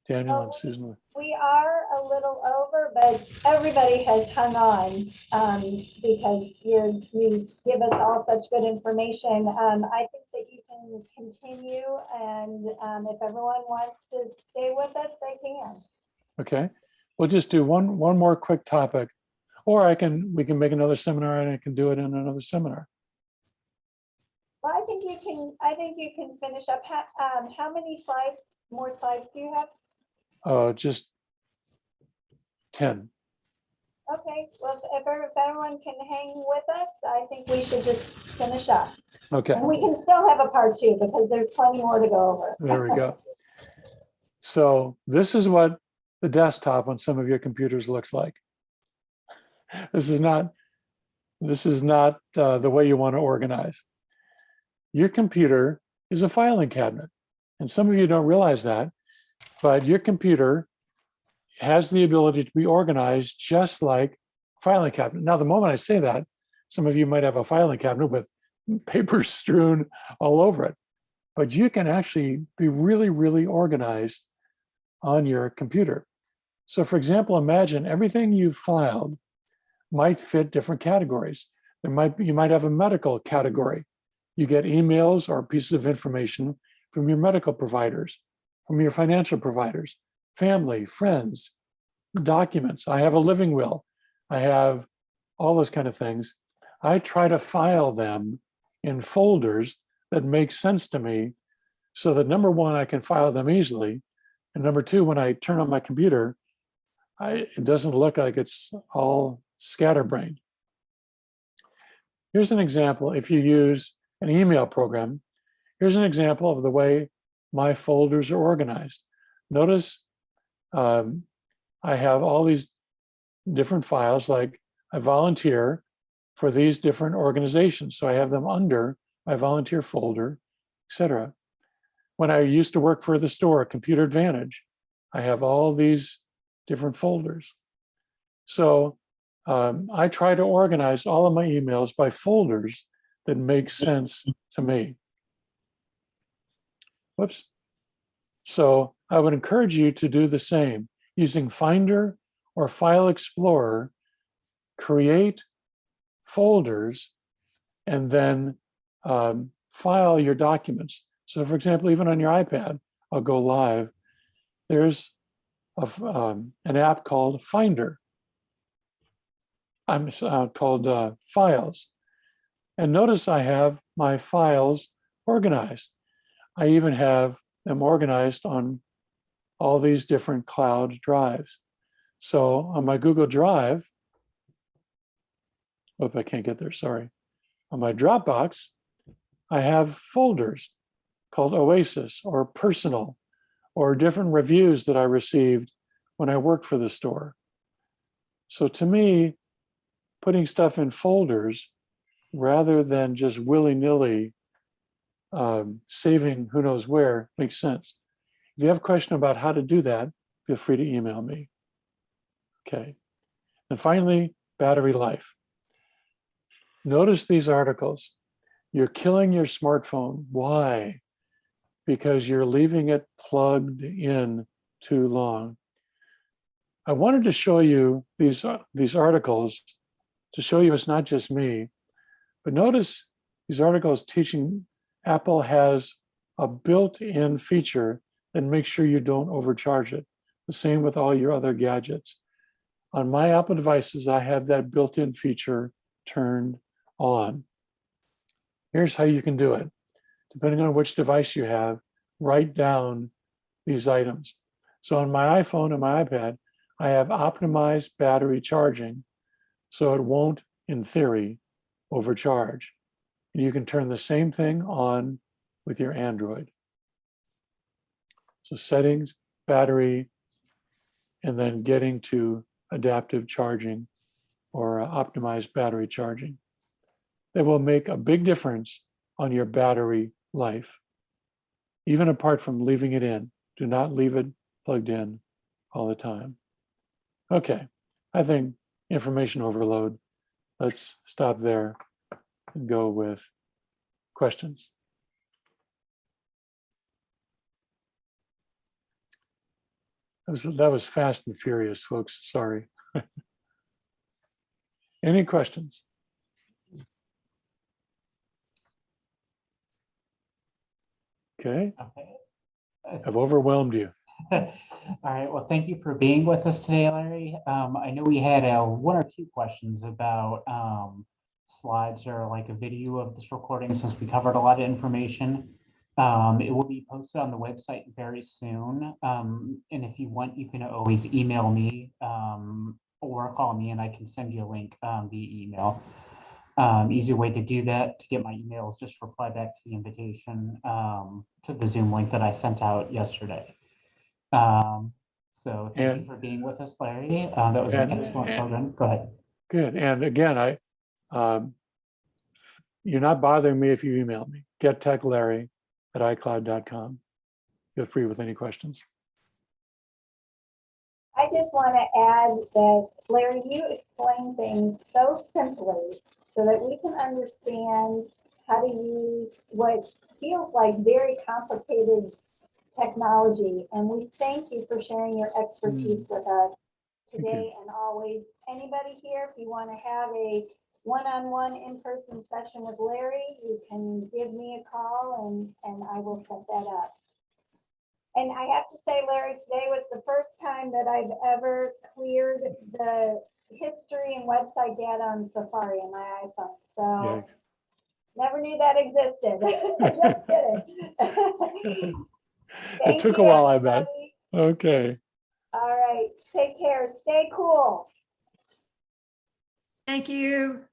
Daniel and Susan. We are a little over, but everybody has hung on because you give us all such good information. I think that you can continue, and if everyone wants to stay with us, they can. Okay. We'll just do one more quick topic, or we can make another seminar and I can do it in another seminar. Well, I think you can finish up. How many slides, more slides do you have? Just 10. Okay, well, if everyone can hang with us, I think we should just finish up. Okay, And we can still have a part 2 because there's plenty more to go over. there we go. So this is what the desktop on some of your computers looks like. This is not the way you want to organize. Your computer is a filing cabinet. And some of you don't realize that, but your computer has the ability to be organized just like a filing cabinet. Now, the moment I say that, some of you might have a filing cabinet with paper strewn all over it, but you can actually be really, really organized on your computer. So for example, imagine everything you've filed might fit different categories. You might have a medical category. You get emails or pieces of information from your medical providers, from your financial providers, family, friends, documents. I have a living will. I have all those kind of things. I try to file them in folders that make sense to me so that number one, I can file them easily. And number two, when I turn on my computer, it doesn't look like it's all scatterbrained. Here's an example. If you use an email program, here's an example of the way my folders are organized. Notice I have all these different files, like I volunteer for these different organizations. So I have them under my volunteer folder, etc. When I used to work for the store, Computer Advantage, I have all these different folders. So I try to organize all of my emails by folders that make sense to me. Whoops. So I would encourage you to do the same. Using Finder or File Explorer, create folders and then file your documents. So for example, even on your iPad, I'll go live, there's an app called Finder. I'm called Files. And notice I have my files organized. I even have them organized on all these different cloud drives. So on my Google Drive, I can't get there, sorry. On my Dropbox, I have folders called Oasis or Personal or different reviews that I received when I worked for the store. So to me, putting stuff in folders rather than just willy-nilly saving who knows where makes sense. If you have a question about how to do that, feel free to email me. Okay. And finally, battery life. Notice these articles. You're killing your smartphone. Why? Because you're leaving it plugged in too long. I wanted to show you these articles to show you it's not just me, but notice these articles teaching Apple has a built-in feature that makes sure you don't overcharge it. The same with all your other gadgets. On my Apple devices, I have that built-in feature turned on. Here's how you can do it. Depending on which device you have, write down these items. So on my iPhone and my iPad, I have optimized battery charging, so it won't, in theory, overcharge. And you can turn the same thing on with your Android. So settings, battery, and then getting to adaptive charging or optimized battery charging. They will make a big difference on your battery life, even apart from leaving it in. Do not leave it plugged in all the time. Okay, I think information overload. Let's stop there and go with questions. That was fast and furious, folks. Sorry. Any questions? Okay, Okay. I've overwhelmed you. All right, well, thank you for being with us today, Larry. I know we had one or two questions about slides or like a video of this recording since we covered a lot of information. It will be posted on the website very soon. And if you want, you can always email me or call me and I can send you a link via email. Easy way to do that, to get my email, is just reply back to the invitation to the Zoom link that I sent out yesterday. So thank you for being with us, Larry. That was an excellent program. Go ahead. Good. And again, you're not bothering me if you email me. gettechlarry@icloud.com. Feel free with any questions. I just want to add that, Larry, you explain things so simply so that we can understand how to use what feels like very complicated technology. And we thank you for sharing your expertise with us today and always. Anybody here, if you want to have a one-on-one in-person session with Larry, you can give me a call and I will set that up. And I have to say, Larry, today was the first time that I've ever cleared the history and website data on Safari on my iPhone. So Yikes. never knew that existed. Just kidding. It took a while, I bet. Okay. All right. Take care. Stay cool. Thank you.